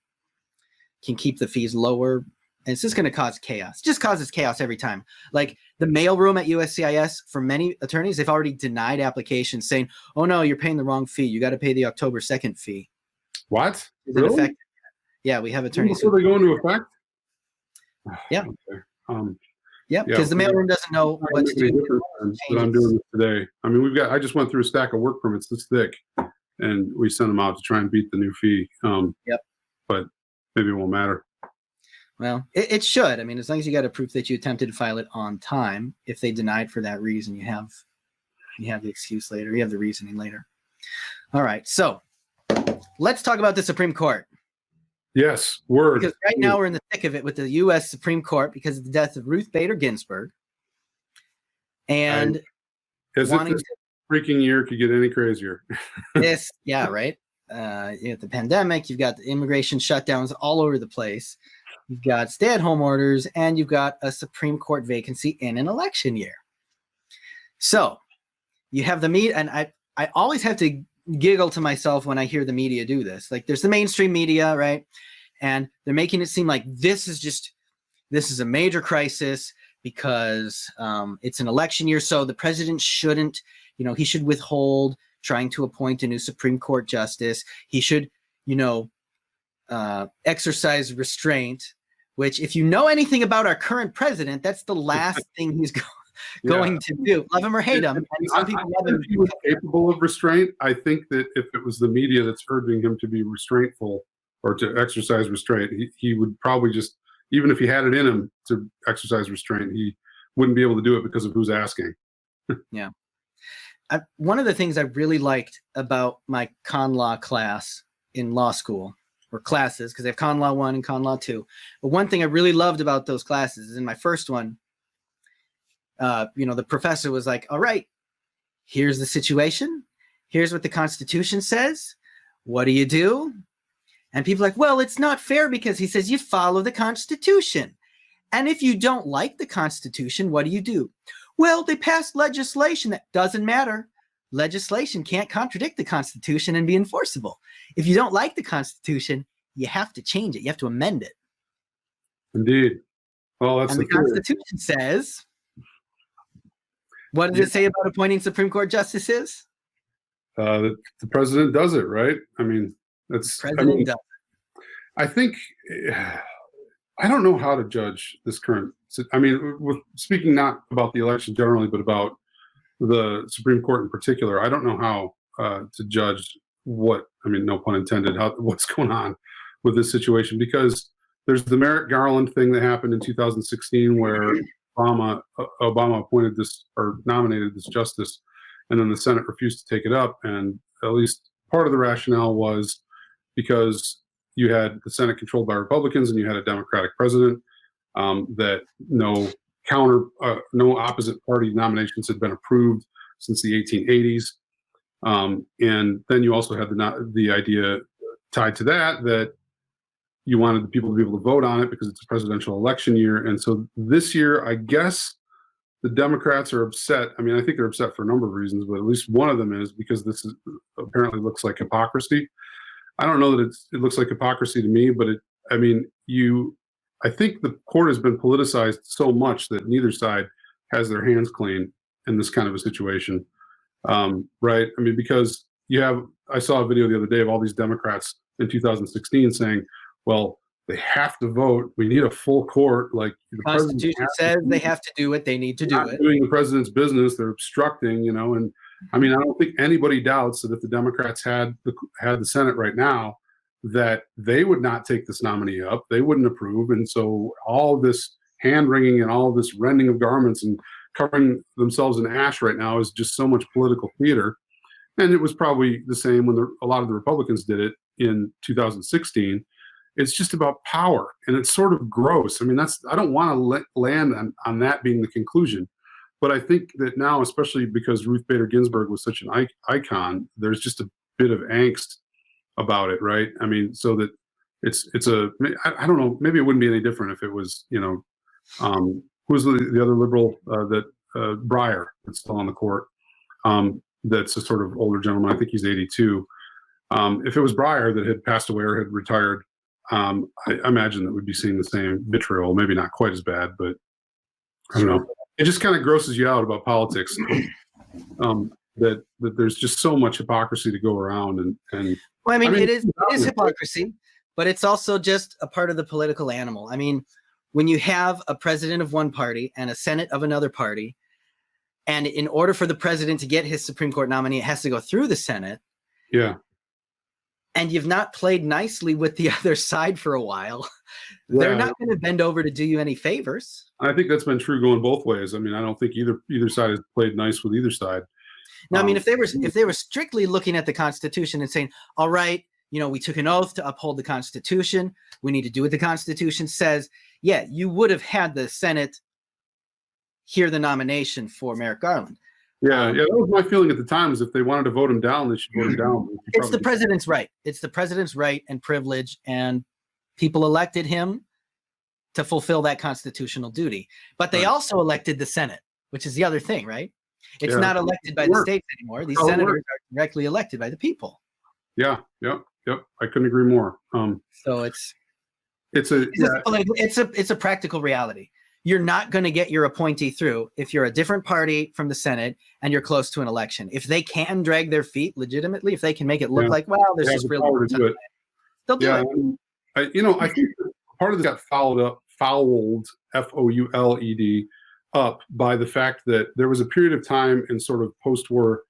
[SPEAKER 1] can keep the fees lower. And it's just going to cause chaos. It just causes chaos every time. Like the mailroom at USCIS, for many attorneys, they've already denied applications saying, oh, no, you're paying the wrong fee. You got to pay the October 2nd fee.
[SPEAKER 2] What? Really?
[SPEAKER 1] Yeah, we have attorneys.
[SPEAKER 2] Are they going to effect?
[SPEAKER 1] Yeah.
[SPEAKER 2] Okay.
[SPEAKER 1] Because the mailroom doesn't know what to do.
[SPEAKER 2] But I'm doing this today. I mean, I just went through a stack of work permits this thick, and we sent them out to try and beat the new fee. But maybe it won't matter.
[SPEAKER 1] Well, it should. I mean, as long as you got a proof that you attempted to file it on time, if they denied for that reason, you have the excuse later. You have the reasoning later. All right. So let's talk about the Supreme Court.
[SPEAKER 2] Yes, word.
[SPEAKER 1] Because right now we're in the thick of it with the U.S. Supreme Court because of the death of Ruth Bader Ginsburg. And
[SPEAKER 2] as if this freaking year could get any crazier.
[SPEAKER 1] Right. You have the pandemic. You've got the immigration shutdowns all over the place. You've got stay-at-home orders, and you've got a Supreme Court vacancy in an election year. So you have the media, and I always have to giggle to myself when I hear the media do this. Like there's the mainstream media, right? And they're making it seem like this is a major crisis because it's an election year. So the president shouldn't, he should withhold trying to appoint a new Supreme Court justice. He should, exercise restraint, which if you know anything about our current president, that's the last thing he's going to do. Love him or hate him. And some people love him.
[SPEAKER 2] If he was capable of restraint, I think that if it was the media that's urging him to be restraintful or to exercise restraint, he would probably just, even if he had it in him to exercise restraint, he wouldn't be able to do it because of who's asking.
[SPEAKER 1] Yeah. One of the things I really liked about my con law class in law school, or classes, because they have con law 1 and con law 2. But one thing I really loved about those classes is in my first one, the professor was like, all right, here's the situation. Here's what the Constitution says. What do you do? And people are like, well, it's not fair because he says you follow the Constitution. And if you don't like the Constitution, what do? Well, they passed legislation. That doesn't matter. Legislation can't contradict the Constitution and be enforceable. If you don't like the Constitution, you have to change it. You have to amend it.
[SPEAKER 2] Indeed. Well, that's
[SPEAKER 1] and the Constitution says, what does it say about appointing Supreme Court justices?
[SPEAKER 2] The president does it, right? I mean, that's
[SPEAKER 1] does it.
[SPEAKER 2] I think, I don't know how to judge this current. I mean, speaking not about the election generally, but about the Supreme Court in particular, I don't know how to judge no pun intended, what's going on with this situation, because there's the Merrick Garland thing that happened in 2016 where Obama appointed this or nominated this justice, and then the Senate refused to take it up. And at least part of the rationale was because you had the Senate controlled by Republicans and you had a Democratic president, that no opposite party nominations had been approved since the 1880s. And then you also had the idea tied to that you wanted the people to be able to vote on it because it's a presidential election year. And so this year, I guess the Democrats are upset. I mean, I think they're upset for a number of reasons, but at least one of them is because this apparently looks like hypocrisy. I don't know that it looks like hypocrisy to me, but I think the court has been politicized so much that neither side has their hands clean in this kind of a situation. Right? I mean, because I saw a video the other day of all these Democrats in 2016 saying, well, they have to vote. We need a full court. Like
[SPEAKER 1] the Constitution says they have to do it. They need to do it.
[SPEAKER 2] Doing the president's business, they're obstructing, and I mean, I don't think anybody doubts that if the Democrats had the Senate right now, that they would not take this nominee up. They wouldn't approve. And so all this hand wringing and all this rending of garments and covering themselves in ash right now is just so much political theater. And it was probably the same when a lot of the Republicans did it in 2016. It's just about power, and it's sort of gross. I mean, I don't want to land on that being the conclusion. But I think that now, especially because Ruth Bader Ginsburg was such an icon, there's just a bit of angst about it, right? I mean, so that I don't know, maybe it wouldn't be any different if it was, who's the other liberal that Breyer that's still on the court, that's a sort of older gentleman. I think he's 82. If it was Breyer that had passed away or had retired, I imagine that we'd be seeing the same vitriol, maybe not quite as bad, but I don't know. It just kind of grosses you out about politics, that there's just so much hypocrisy to go around. And
[SPEAKER 1] well, I mean, it is hypocrisy, but it's also just a part of the political animal. I mean, when you have a president of one party and a Senate of another party, and in order for the president to get his Supreme Court nominee, it has to go through the Senate.
[SPEAKER 2] Yeah.
[SPEAKER 1] And you've not played nicely with the other side for a while. Yeah. They're not going to bend over to do you any favors.
[SPEAKER 2] I think that's been true going both ways. I mean, I don't think either side has played nice with either side.
[SPEAKER 1] Now, I mean, if they were strictly looking at the Constitution and saying, all right, we took an oath to uphold the Constitution, we need to do what the Constitution says. Yeah, you would have had the Senate hear the nomination for Merrick Garland.
[SPEAKER 2] Yeah, that was my feeling at the time, is if they wanted to vote him down, they should vote him down.
[SPEAKER 1] It's the president's right. It's the president's right and privilege, and people elected him to fulfill that constitutional duty. But they also elected the Senate, which is the other thing, right? It's not elected by the states anymore. These senators are directly elected by the people.
[SPEAKER 2] Yeah, yep. I couldn't agree more.
[SPEAKER 1] So it's a practical reality. You're not going to get your appointee through if you're a different party from the Senate and you're close to an election. If they can drag their feet legitimately, if they can make it look like, well, there's just really
[SPEAKER 2] to do it.
[SPEAKER 1] they'll do
[SPEAKER 2] Yeah,
[SPEAKER 1] it.
[SPEAKER 2] I think part of this got fouled, FOULED, up by the fact that there was a period of time in sort of post-World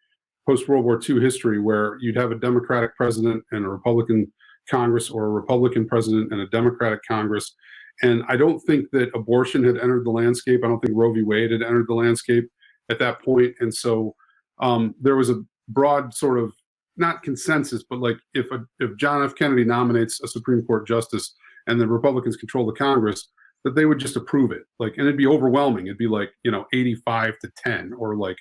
[SPEAKER 2] War II history where you'd have a Democratic president and a Republican Congress, or a Republican president and a Democratic Congress. And I don't think that abortion had entered the landscape. I don't think Roe v. Wade had entered the landscape at that point. And so there was a broad sort of, not consensus, but like if John F. Kennedy nominates a Supreme Court justice and the Republicans control the Congress, that they would just approve it. Like, and it'd be overwhelming. It'd be like, 85-10 or like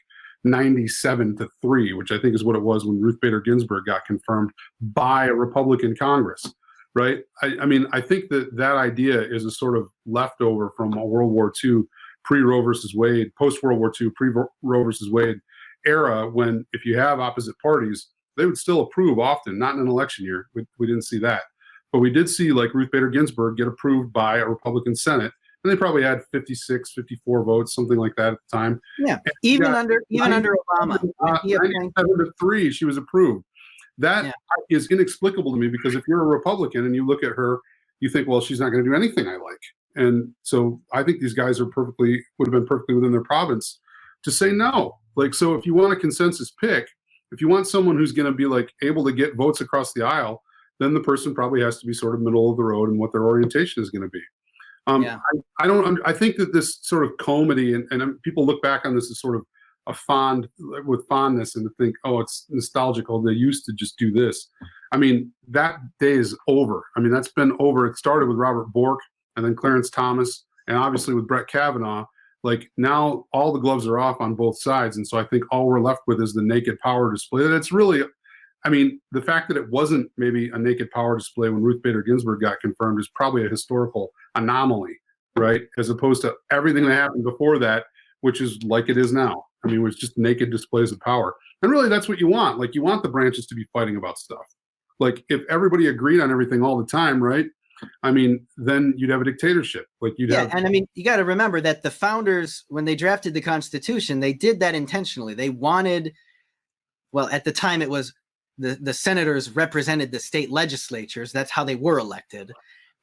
[SPEAKER 2] 97-3, which I think is what it was when Ruth Bader Ginsburg got confirmed by a Republican Congress, right? I mean, I think that idea is a sort of leftover from a World War II, pre-Roe versus Wade, post-World War II, pre-Roe versus Wade era, when if you have opposite parties, they would still approve often, not in an election year. We didn't see that. But we did see like Ruth Bader Ginsburg get approved by a Republican Senate, and they probably had 56, 54 votes, something like that at the time.
[SPEAKER 1] Yeah, even under Obama.
[SPEAKER 2] 97-3, she was approved. That is inexplicable to me, because if you're a Republican and you look at her, you think, well, she's not going to do anything I like. And so I think these guys would have been perfectly within their province to say no. Like, so if you want a consensus pick, if you want someone who's going to be like able to get votes across the aisle, then the person probably has to be sort of middle of the road in what their orientation is going to be. I think that this sort of comedy, and people look back on this as sort of with fondness, and to think, oh, it's nostalgic. Oh, they used to just do this. I mean, that day is over. I mean, that's been over. It started with Robert Bork and then Clarence Thomas, and obviously with Brett Kavanaugh. Like, now all the gloves are off on both sides. And so I think all we're left with is the naked power display. That it's really, I mean, the fact that it wasn't maybe a naked power display when Ruth Bader Ginsburg got confirmed is probably a historical anomaly, right? As opposed to everything that happened before that, which is like it is now. I mean, it was just naked displays of power. And really, that's what you want. Like, you want the branches to be fighting about stuff. Like, if everybody agreed on everything all the time, right? I mean, then you'd have a dictatorship. Like, you'd have.
[SPEAKER 1] And I mean, you got to remember that the founders, when they drafted the Constitution, they did that intentionally. They wanted, well, at the time it was the senators represented the state legislatures. That's how they were elected.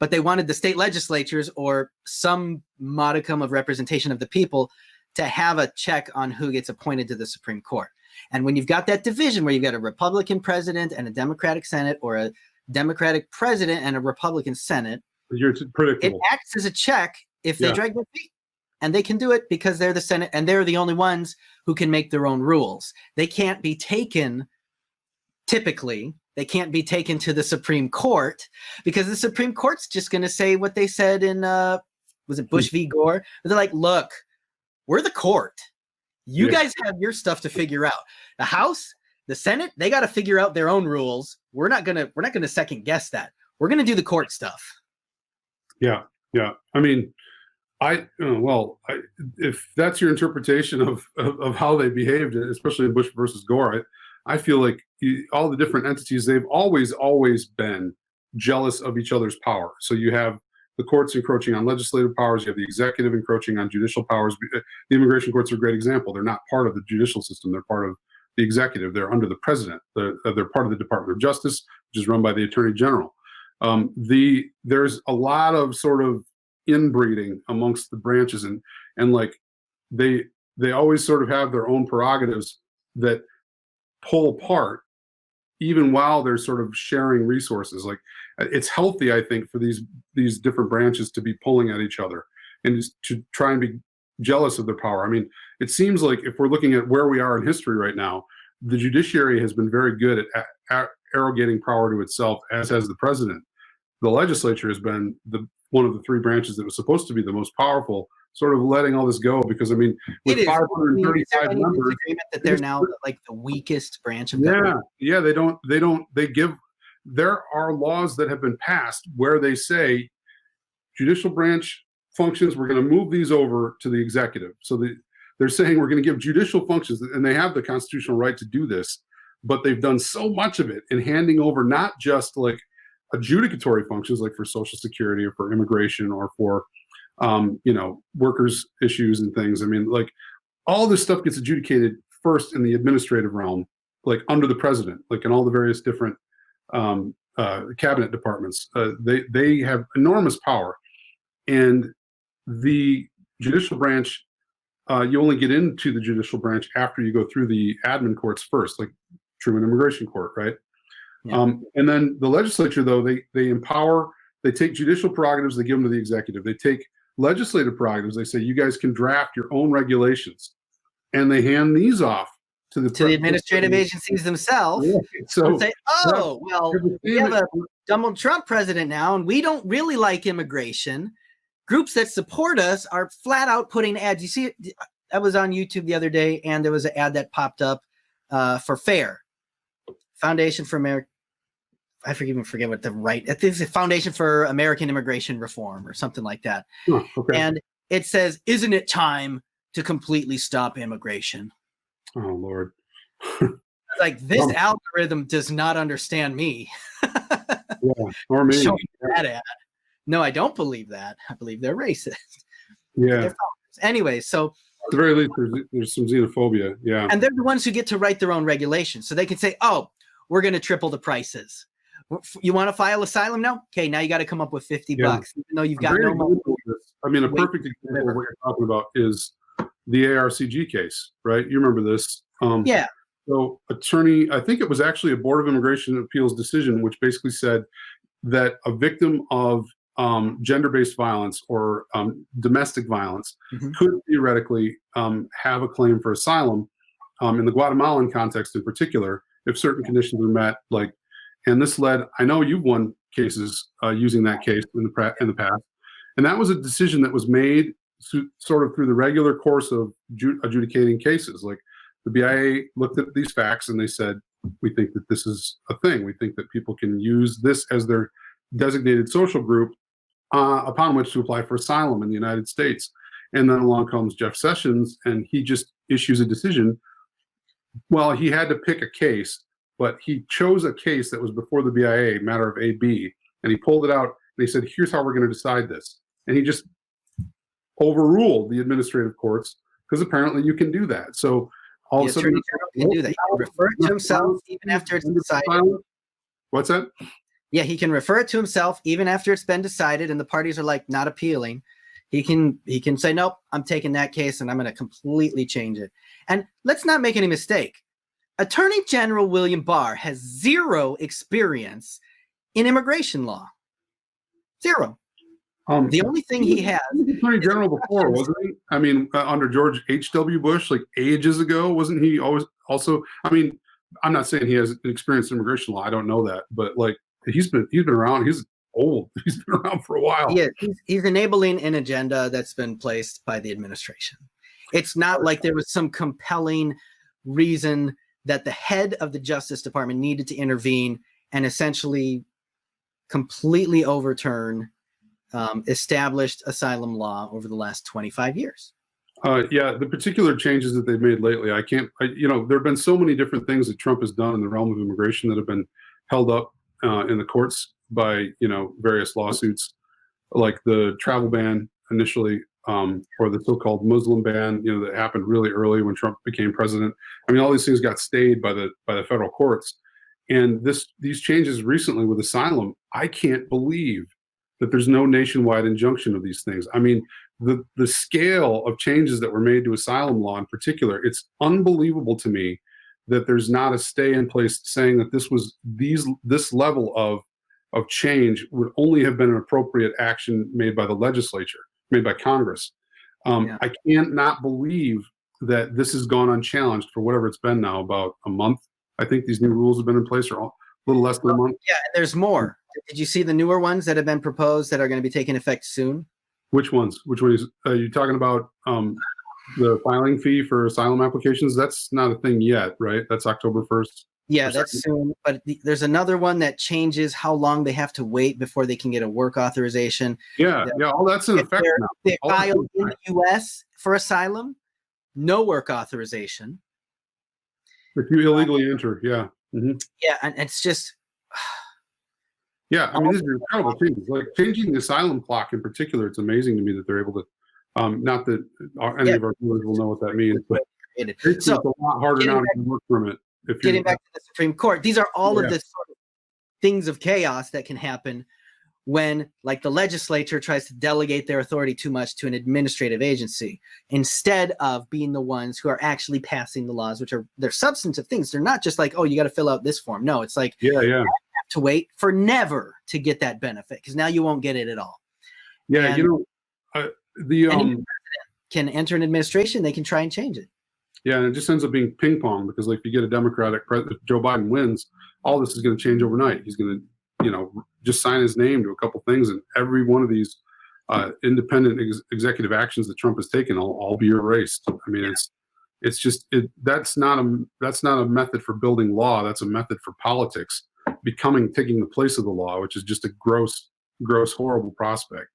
[SPEAKER 1] But they wanted the state legislatures, or some modicum of representation of the people, to have a check on who gets appointed to the Supreme Court. And when you've got that division where you've got a Republican president and a Democratic Senate, or a Democratic president and a Republican Senate, it acts as a check if they drag their feet. And they can do it because they're the Senate, and they're the only ones who can make their own rules. They can't be taken, typically, they can't be taken to the Supreme Court, because the Supreme Court's just going to say what they said in, was it Bush v. Gore? They're like, look, we're the court. You guys have your stuff to figure out. The House, the Senate, they got to figure out their own rules. We're not gonna second guess that. We're gonna do the court stuff. Yeah.
[SPEAKER 2] I mean, if that's your interpretation of how they behaved, especially in Bush versus Gore, I feel like all the different entities, they've always been jealous of each other's power. So you have the courts encroaching on legislative powers. You have the executive encroaching on judicial powers. The immigration courts are a great example. They're not part of the judicial system. They're part of the executive. They're under the president. They're part of the Department of Justice, which is run by the Attorney General. There's a lot of sort of inbreeding amongst the branches, and like they always sort of have their own prerogatives that pull apart, even while they're sort of sharing resources. Like, it's healthy, I think, for these different branches to be pulling at each other and just to try and be jealous of their power. I mean, it seems like if we're looking at where we are in history right now, the judiciary has been very good at arrogating power to itself, as has the president. The legislature has been one of the three branches that was supposed to be the most powerful, sort of letting all this go, because I mean, with 535 members,
[SPEAKER 1] that they're now like the weakest branch of government.
[SPEAKER 2] There are laws that have been passed where they say judicial branch functions, we're going to move these over to the executive. So they're saying we're going to give judicial functions, and they have the constitutional right to do this, but they've done so much of it in handing over not just like adjudicatory functions, like for Social Security or for immigration or for workers' issues and things. I mean, like, all this stuff gets adjudicated first in the administrative realm, like under the president, like in all the various different cabinet departments. They have enormous power, and the judicial branch. You only get into the judicial branch after you go through the admin courts first, like Truman Immigration Court, right?
[SPEAKER 1] Yeah.
[SPEAKER 2] And then the legislature, though, they empower. They take judicial prerogatives, they give them to the executive. They take legislative prerogatives. They say you guys can draft your own regulations, and they hand these off to the
[SPEAKER 1] administrative agencies themselves.
[SPEAKER 2] Yeah. So
[SPEAKER 1] say, oh, well, we have a Donald Trump president now, and we don't really like immigration. Groups that support us are flat out putting ads. You see, I was on YouTube the other day, and there was an ad that popped up for FAIR, Foundation for America. I forget what the right. I think it's the Foundation for American Immigration Reform or something like that.
[SPEAKER 2] Oh, okay.
[SPEAKER 1] And it says, "Isn't it time to completely stop immigration?"
[SPEAKER 2] Oh Lord!
[SPEAKER 1] Like, this algorithm does not understand me.
[SPEAKER 2] Yeah, or me.
[SPEAKER 1] That ad. No, I don't believe that. I believe they're racist.
[SPEAKER 2] Yeah.
[SPEAKER 1] Anyway, so
[SPEAKER 2] at the very least, there's some xenophobia. Yeah.
[SPEAKER 1] And they're the ones who get to write their own regulations. So they can say, oh, we're going to triple the prices. You want to file asylum now? Okay, now you got to come up with $50, even though you've got no money.
[SPEAKER 2] I mean, a perfect example of what you're talking about is the ARCG case, right? You remember this.
[SPEAKER 1] Yeah.
[SPEAKER 2] So I think it was actually a Board of Immigration Appeals decision, which basically said that a victim of gender-based violence or domestic violence could theoretically have a claim for asylum in the Guatemalan context in particular, if certain conditions are met. And this led, I know you've won cases using that case in the past, and that was a decision that was made sort of through the regular course of adjudicating cases. Like, the BIA looked at these facts and they said, we think that this is a thing. We think that people can use this as their designated social group upon which to apply for asylum in the United States. And then along comes Jeff Sessions, and he just issues a decision. Well, he had to pick a case, but he chose a case that was before the BIA, matter of AB, and he pulled it out and he said, here's how we're going to decide this. And he just overruled the administrative courts, because apparently you can do that. So all of a sudden,
[SPEAKER 1] he can do that. He can refer it to himself even after it's decided.
[SPEAKER 2] What's that?
[SPEAKER 1] Yeah, he can refer it to himself even after it's been decided and the parties are like not appealing. He can say, nope, I'm taking that case and I'm going to completely change it. And let's not make any mistake. Attorney General William Barr has zero experience in immigration law. Zero. The only thing he has.
[SPEAKER 2] He was Attorney General before, wasn't he? I mean, under George H.W. Bush, like ages ago, wasn't he always also? I mean, I'm not saying he has experience in immigration law. I don't know that, but like he's been around. He's old. He's been around for a while.
[SPEAKER 1] Yeah, he's enabling an agenda that's been placed by the administration. It's not like there was some compelling reason that the head of the Justice Department needed to intervene and essentially completely overturn established asylum law over the last 25 years.
[SPEAKER 2] Yeah, the particular changes that they've made lately, there have been so many different things that Trump has done in the realm of immigration that have been held up in the courts by, various lawsuits, like the travel ban initially, or the so-called Muslim ban, that happened really early when Trump became president. I mean, all these things got stayed by the federal courts. And these changes recently with asylum, I can't believe that there's no nationwide injunction of these things. I mean, the scale of changes that were made to asylum law in particular, it's unbelievable to me that there's not a stay in place saying that this level of change would only have been an appropriate action made by the legislature, made by Congress. I can't not believe that this has gone unchallenged for whatever it's been now, about a month. I think these new rules have been in place for a little less than a month.
[SPEAKER 1] Yeah, there's more. Did you see the newer ones that have been proposed that are going to be taking effect soon?
[SPEAKER 2] Which ones? Which ones are you talking about? The filing fee for asylum applications? That's not a thing yet, right? That's October 1st.
[SPEAKER 1] Yeah, that's soon. But there's another one that changes how long they have to wait before they can get a work authorization.
[SPEAKER 2] Yeah, all that's in effect now.
[SPEAKER 1] They filed in the U.S. for asylum, no work authorization.
[SPEAKER 2] If you illegally enter, yeah. Mm-hmm.
[SPEAKER 1] Yeah, and it's just...
[SPEAKER 2] Yeah, I mean, these are incredible changes. Like changing the asylum clock in particular, it's amazing to me that they're able to, not that any of our viewers will know what that means, but it's a lot harder now to get work permit.
[SPEAKER 1] Getting back to the Supreme Court, these are all of this sort of things of chaos that can happen when, like, the legislature tries to delegate their authority too much to an administrative agency instead of being the ones who are actually passing the laws, which are they're substantive things. They're not just like, oh, you got to fill out this form. No, it's like
[SPEAKER 2] Yeah.
[SPEAKER 1] you have to wait for never to get that benefit because now you won't get it at all.
[SPEAKER 2] Yeah.
[SPEAKER 1] And any can enter an administration, they can try and change it.
[SPEAKER 2] Yeah, and it just ends up being ping pong because, like, if you get a Democratic president, Joe Biden wins, all this is going to change overnight. He's going to, just sign his name to a couple things, and every one of these independent executive actions that Trump has taken will all be erased. I mean, it's just that's not a method for building law. That's a method for politics taking the place of the law, which is just a gross, horrible prospect.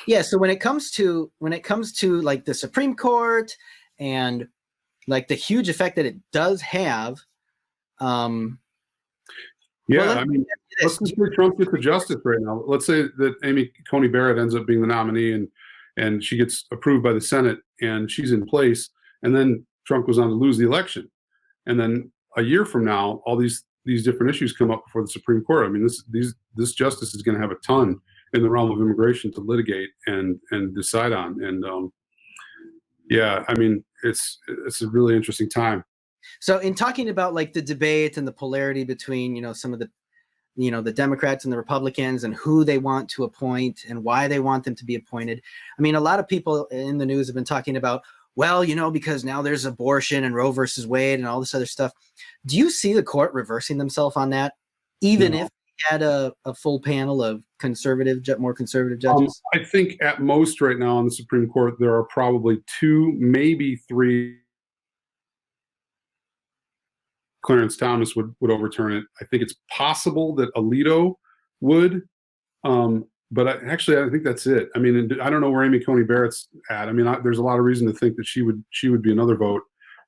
[SPEAKER 1] Yeah. So when it comes to like the Supreme Court and like the huge effect that it does have.
[SPEAKER 2] Let's just say Trump gets the justice right now. Let's say that Amy Coney Barrett ends up being the nominee and she gets approved by the Senate and she's in place, and then Trump goes on to lose the election. And then a year from now, all these different issues come up before the Supreme Court. I mean, this justice is going to have a ton in the realm of immigration to litigate and decide on. And I mean, it's a really interesting time.
[SPEAKER 1] So in talking about like the debate and the polarity between, some of the, the Democrats and the Republicans and who they want to appoint and why they want them to be appointed. I mean, a lot of people in the news have been talking about, well, because now there's abortion and Roe versus Wade and all this other stuff. Do you see the court reversing themselves on that, even if they had a full panel of more conservative judges?
[SPEAKER 2] I think at most right now on the Supreme Court, there are probably 2, maybe 3. Clarence Thomas would overturn it. I think it's possible that Alito would, but I think that's it. I mean, I don't know where Amy Coney Barrett's at. I mean, there's a lot of reason to think that she would be another vote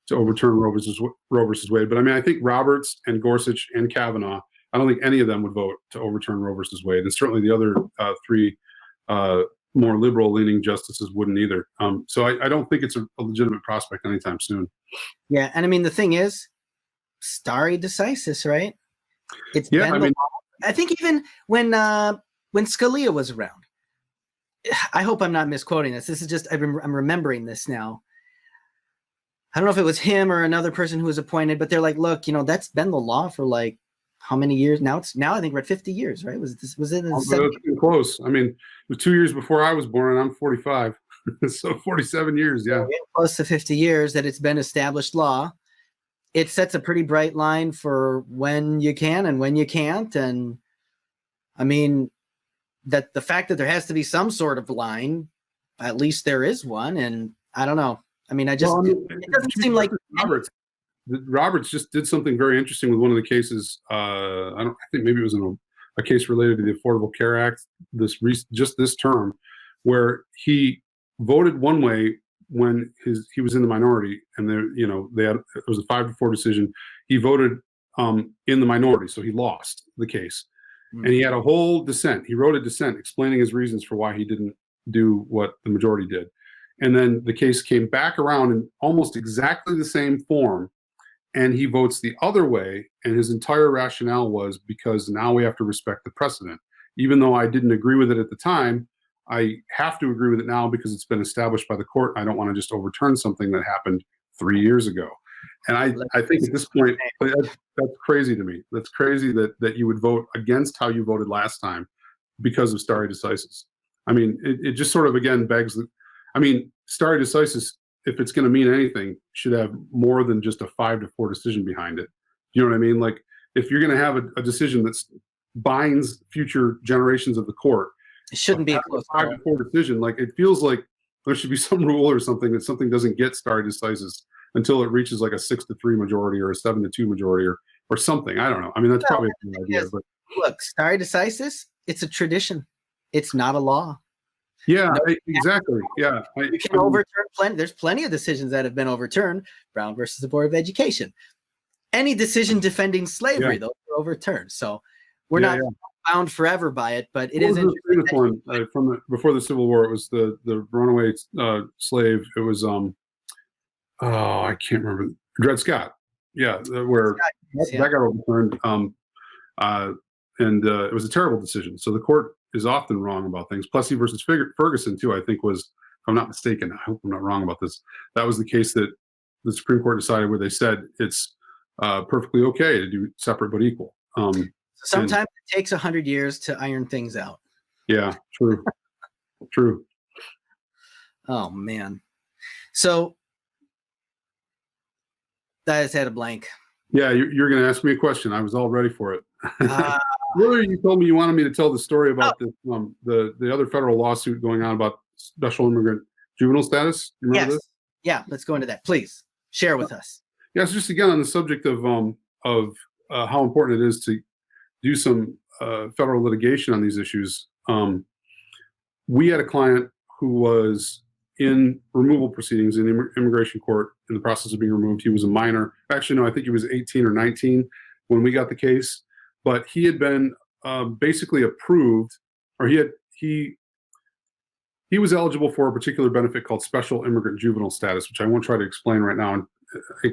[SPEAKER 2] to overturn Roe versus Wade. But I mean, I think Roberts and Gorsuch and Kavanaugh, I don't think any of them would vote to overturn Roe versus Wade, and certainly the other 3 more liberal-leaning justices wouldn't either. So I don't think it's a legitimate prospect anytime soon.
[SPEAKER 1] Yeah, and I mean, the thing is, stare decisis, right? It's I think even when Scalia was around, I hope I'm not misquoting this. This is just I'm remembering this now. I don't know if it was him or another person who was appointed, but they're like, look, that's been the law for like how many years now? Now I think we're at 50 years, right? Was it in the
[SPEAKER 2] close? I mean, it was 2 years before I was born, and I'm 45, so 47 years. Yeah,
[SPEAKER 1] close to 50 years that it's been established law. It sets a pretty bright line for when you can and when you can't. And I mean, that the fact that there has to be some sort of line, at least there is one. And I don't know. I mean, it doesn't seem like
[SPEAKER 2] Roberts just did something very interesting with one of the cases. I think maybe it was in a case related to the Affordable Care Act just this term, where he voted one way when he was in the minority, and it was a 5-4 decision. He voted in the minority, so he lost the case, and he had a whole dissent. He wrote a dissent explaining his reasons for why he didn't do what the majority did, and then the case came back around in almost exactly the same form, and he votes the other way, and his entire rationale was because now we have to respect the precedent. Even though I didn't agree with it at the time, I have to agree with it now because it's been established by the court. I don't want to just overturn something that happened 3 years ago. And I think at this point, that's crazy to me. That's crazy that you would vote against how you voted last time because of stare decisis. I mean, it just sort of, again, begs stare decisis, if it's going to mean anything, should have more than just a 5-4 decision behind it. You know what I mean? Like, if you're going to have a decision that binds future generations of the court,
[SPEAKER 1] it shouldn't be a close
[SPEAKER 2] 5-4 decision. Like, it feels like there should be some rule or something that something doesn't get stare decisis until it reaches like a 6-3 majority or a 7-2 majority or something. I don't know. I mean, that's probably a good idea. But
[SPEAKER 1] look, stare decisis, it's a tradition. It's not a law.
[SPEAKER 2] Yeah, exactly. Yeah,
[SPEAKER 1] you can overturn there's plenty of decisions that have been overturned. Brown versus the Board of Education. Any decision defending slavery, those were overturned. So we're not bound forever by it, but it is interesting.
[SPEAKER 2] One from before the Civil War, it was the runaway slave. It was I can't remember. Dred Scott. Yeah, where that got overturned. it was a terrible decision. So the court is often wrong about things. Plessy versus Ferguson, too, I think was, if I'm not mistaken, I hope I'm not wrong about this, that was the case that the Supreme Court decided where they said it's perfectly okay to do separate but equal.
[SPEAKER 1] Sometimes it takes 100 years to iron things out.
[SPEAKER 2] Yeah, true. True.
[SPEAKER 1] Oh, man. So I just had a blank.
[SPEAKER 2] Yeah, you're going to ask me a question. I was all ready for it. Earlier, you told me you wanted me to tell the story about this, the other federal lawsuit going on about special immigrant juvenile status. You remember this?
[SPEAKER 1] Yeah, let's go into that. Please share with us.
[SPEAKER 2] Yes, just again on the subject of how important it is to do some federal litigation on these issues. We had a client who was in removal proceedings in the immigration court in the process of being removed. He was a minor. Actually, no, I think he was 18 or 19 when we got the case. But he had been basically approved, or he was eligible for a particular benefit called special immigrant juvenile status, which I won't try to explain right now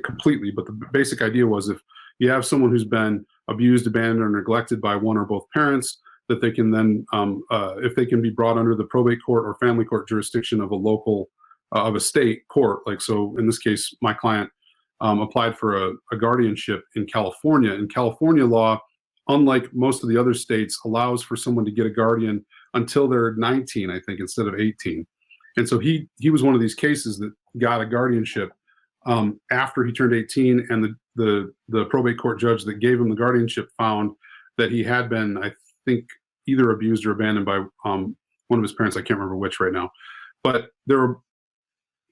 [SPEAKER 2] completely. But the basic idea was if you have someone who's been abused, abandoned, or neglected by one or both parents, that they can then, if they can be brought under the probate court or family court jurisdiction of a local, of a state court. Like, so in this case, my client applied for a guardianship in California. And California law, unlike most of the other states, allows for someone to get a guardian until they're 19, I think, instead of 18. And so he was one of these cases that got a guardianship after he turned 18, and the probate court judge that gave him the guardianship found that he had been, I think, either abused or abandoned by one of his parents. I can't remember which right now. But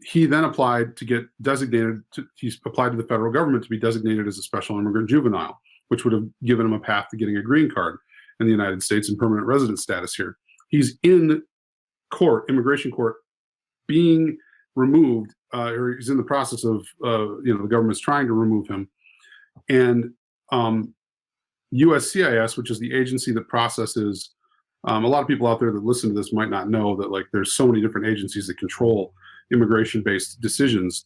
[SPEAKER 2] he then applied to get designated. He applied to the federal government to be designated as a special immigrant juvenile, which would have given him a path to getting a green card in the United States and permanent resident status here. He's in court, immigration court, being removed, or he's in the process of, the government's trying to remove him. And USCIS, which is the agency that processes, a lot of people out there that listen to this might not know that, like, there's so many different agencies that control immigration-based decisions.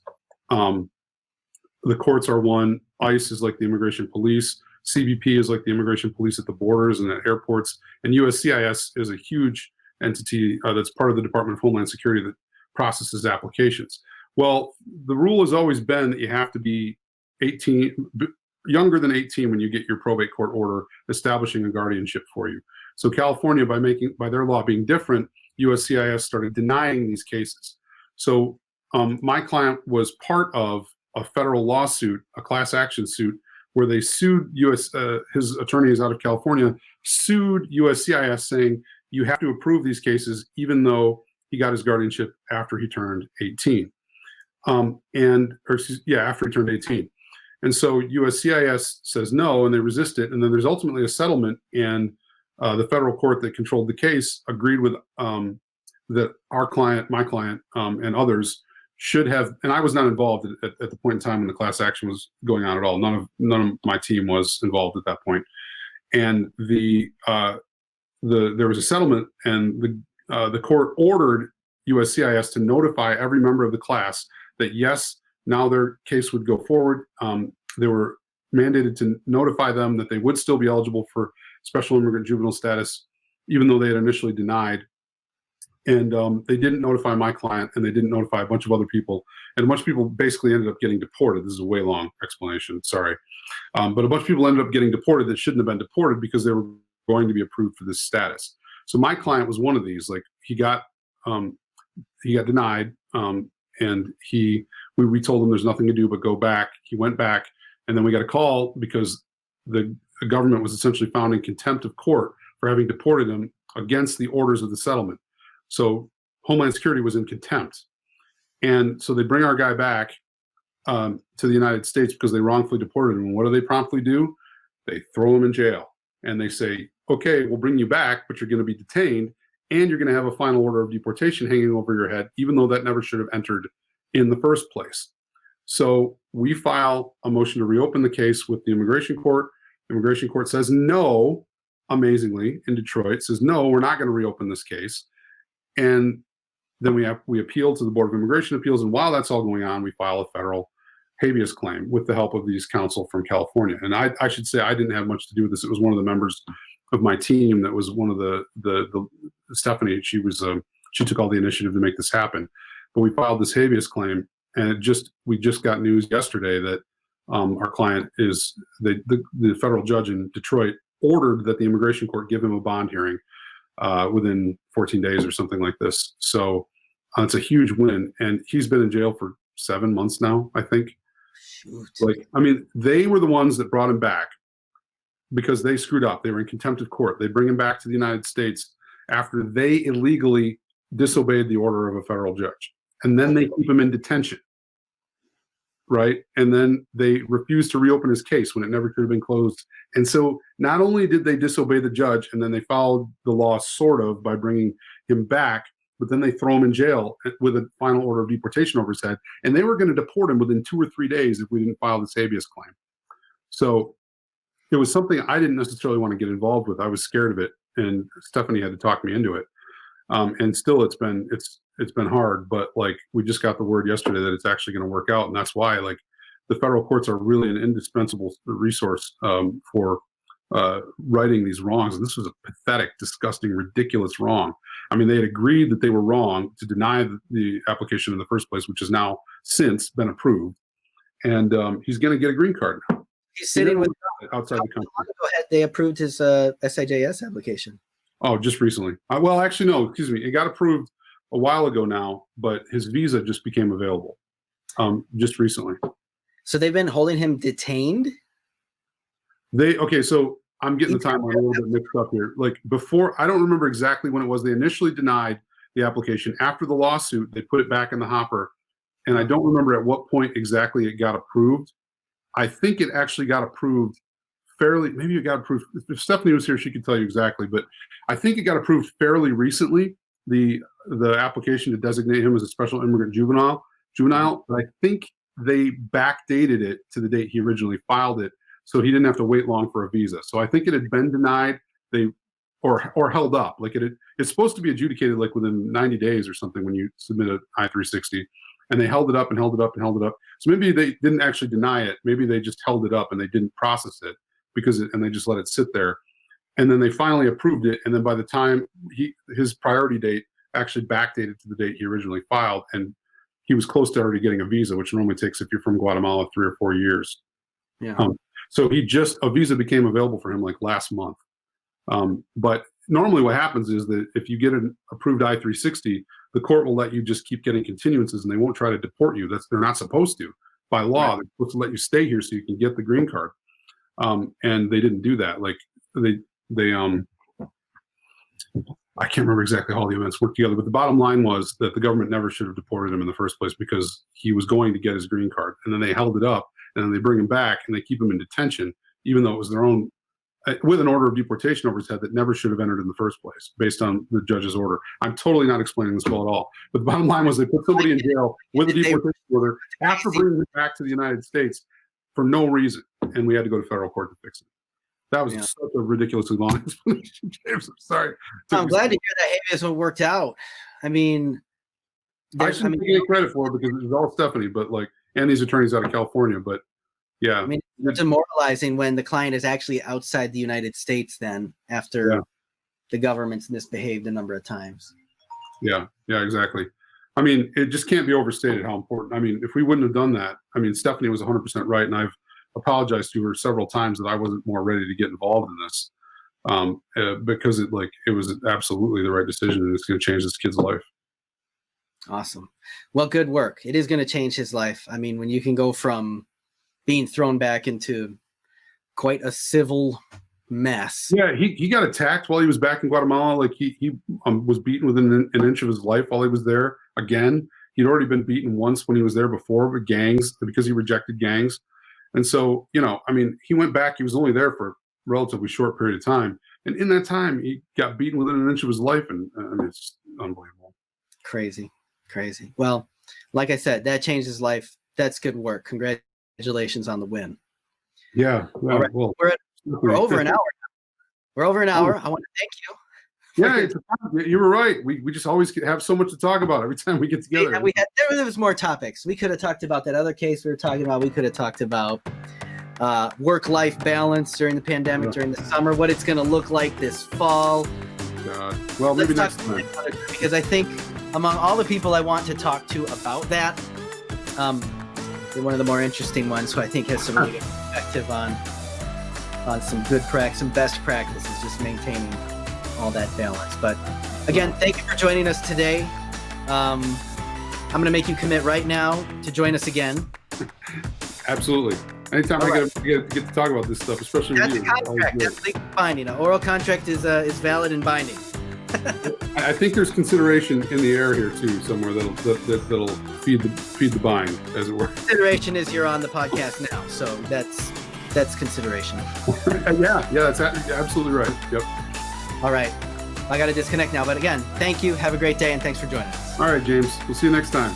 [SPEAKER 2] The courts are one. ICE is like the immigration police. CBP is like the immigration police at the borders and at airports. And USCIS is a huge entity that's part of the Department of Homeland Security that processes applications. Well, the rule has always been that you have to be 18, younger than 18 when you get your probate court order establishing a guardianship for you. So California, by their law being different, USCIS started denying these cases. So my client was part of a federal lawsuit, a class action suit, where they sued his attorney is out of California, sued USCIS saying you have to approve these cases even though he got his guardianship after he turned 18. After he turned 18. And so USCIS says no, and they resist it. And then there's ultimately a settlement, and the federal court that controlled the case agreed with that our client, my client, and others should have, and I was not involved at the point in time when the class action was going on at all. None of my team was involved at that point. And there was a settlement, and the court ordered USCIS to notify every member of the class that yes, now their case would go forward. They were mandated to notify them that they would still be eligible for special immigrant juvenile status, even though they had initially denied. And they didn't notify my client, and they didn't notify a bunch of other people. And a bunch of people basically ended up getting deported. This is a way long explanation, sorry. But a bunch of people ended up getting deported that shouldn't have been deported because they were going to be approved for this status. So my client was one of these. Like, he got denied, and we told him there's nothing to do but go back. He went back, and then we got a call because the government was essentially found in contempt of court for having deported him against the orders of the settlement. So Homeland Security was in contempt. And so they bring our guy back to the United States because they wrongfully deported him. And what do they promptly do? They throw him in jail. And they say, okay, we'll bring you back, but you're going to be detained, and you're going to have a final order of deportation hanging over your head, even though that never should have entered in the first place. So we file a motion to reopen the case with the immigration court. The immigration court says no, amazingly, in Detroit, says no, we're not going to reopen this case. And then we appeal to the Board of Immigration Appeals, and while that's all going on, we file a federal habeas claim with the help of these counsel from California. And I should say I didn't have much to do with this. It was one of the members my team that was one of the Stephanie. She took all the initiative to make this happen. But we filed this habeas claim, and we just got news yesterday that our client is the federal judge in Detroit ordered that the immigration court give him a bond hearing within 14 days or something like this. So it's a huge win, and he's been in jail for 7 months now, I think.
[SPEAKER 1] Shoot.
[SPEAKER 2] They were the ones that brought him back because they screwed up. They were in contempt of court. They bring him back to the United States after they illegally disobeyed the order of a federal judge. And then they keep him in detention, right? And then they refuse to reopen his case when it never could have been closed. And so not only did they disobey the judge, and then they followed the law sort of by bringing him back, but then they throw him in jail with a final order of deportation over his head. And they were going to deport him within 2 or 3 days if we didn't file this habeas claim. So it was something I didn't necessarily want to get involved with. I was scared of it, and Stephanie had to talk me into it. And still, it's been hard. But we just got the word yesterday that it's actually going to work out, and that's why the federal courts are really an indispensable resource for righting these wrongs. And this was a pathetic, disgusting, ridiculous wrong. I mean, they had agreed that they were wrong to deny the application in the first place, which has now since been approved. And he's going to get a green card now.
[SPEAKER 1] He's sitting with
[SPEAKER 2] outside the country.
[SPEAKER 1] Go ahead. They approved his SIJS application.
[SPEAKER 2] Oh, just recently. Well, actually, no, excuse me. It got approved a while ago now, but his visa just became available just recently.
[SPEAKER 1] So they've been holding him detained?
[SPEAKER 2] So I'm getting the timeline a little bit mixed up here. Before, I don't remember exactly when it was. They initially denied the application. After the lawsuit, they put it back in the hopper. And I don't remember at what point exactly it got approved. I think it actually got approved maybe it got approved. If Stephanie was here, she could tell you exactly, but I think it got approved fairly recently, the application to designate him as a special immigrant juvenile, but I think they backdated it to the date he originally filed it, so he didn't have to wait long for a visa. So I think it had been denied, or held up. It's supposed to be adjudicated within 90 days or something when you submit an I-360, and they held it up and held it up and held it up. So maybe they didn't actually deny it. Maybe they just held it up and they didn't process it and they just let it sit there. And then they finally approved it. And then by the time his priority date actually backdated to the date he originally filed, and he was close to already getting a visa, which normally takes, if you're from Guatemala, 3 or 4 years.
[SPEAKER 1] Yeah.
[SPEAKER 2] So a visa became available for him last month. But normally what happens is that if you get an approved I-360, the court will let you just keep getting continuances, and they won't try to deport you. They're not supposed to. By law, They're supposed to let you stay here so you can get the green card. And they didn't do that. I can't remember exactly how all the events worked together, but the bottom line was that the government never should have deported him in the first place because he was going to get his green card. And then they held it up, and then they bring him back and they keep him in detention, even though it was their own, with an order of deportation over his head that never should have entered in the first place based on the judge's order. I'm totally not explaining this well at all. But the bottom line was they put somebody in jail with a deportation order after bringing him back to the United States for no reason. And we had to go to federal court to fix it. That was such a ridiculously long explanation, James. I'm sorry.
[SPEAKER 1] I'm glad to hear that habeas one worked out. I mean,
[SPEAKER 2] I shouldn't take any credit for it because it was all Stephanie, but and these attorneys out of California. But yeah,
[SPEAKER 1] I mean, it's demoralizing when the client is actually outside the United States. Then after the government's misbehaved a number of times. Yeah,
[SPEAKER 2] exactly. I mean, it just can't be overstated how important. I mean, if we wouldn't have done that, I mean, Stephanie was 100% right, and I've apologized to her several times that I wasn't more ready to get involved in this because it was absolutely the right decision, and it's going to change this kid's life.
[SPEAKER 1] Awesome. Well, good work. It is going to change his life. I mean, when you can go from being thrown back into quite a civil mess.
[SPEAKER 2] Yeah, he got attacked while he was back in Guatemala. He was beaten within an inch of his life while he was there. Again, he'd already been beaten once when he was there before with gangs because he rejected gangs. And so, I mean, he went back. He was only there for a relatively short period of time. And in that time, he got beaten within an inch of his life. And I mean, it's just unbelievable.
[SPEAKER 1] Crazy. Well, like I said, that changed his life. That's good work. Congratulations on the win.
[SPEAKER 2] Yeah.
[SPEAKER 1] All right.
[SPEAKER 2] Well,
[SPEAKER 1] we're over an hour now. We're over an hour. I want to thank you.
[SPEAKER 2] Yeah, you were right. We just always have so much to talk about every time we get together.
[SPEAKER 1] Yeah, there was more topics. We could have talked about that other case we were talking about. We could have talked about work-life balance during the pandemic, during the summer, what it's going to look like this fall.
[SPEAKER 2] God. Well, maybe next time.
[SPEAKER 1] Because I think among all the people I want to talk to about that, you're one of the more interesting ones who I think has some really good perspective on some good practice, some best practices, just maintaining all that balance. But again, thank you for joining us today. I'm going to make you commit right now to join us again.
[SPEAKER 2] Absolutely. Anytime I get to talk about this stuff, especially with you.
[SPEAKER 1] That's a contract. That's legal binding. An oral contract is valid and binding.
[SPEAKER 2] I think there's consideration in the air here too, somewhere that'll feed the buying, as it were.
[SPEAKER 1] Consideration is you're on the podcast now, so that's consideration.
[SPEAKER 2] Yeah, that's absolutely right. Yep.
[SPEAKER 1] All right, I got to disconnect now, but again, thank you. Have a great day, and thanks for joining us.
[SPEAKER 2] All right, James. We'll see you next time.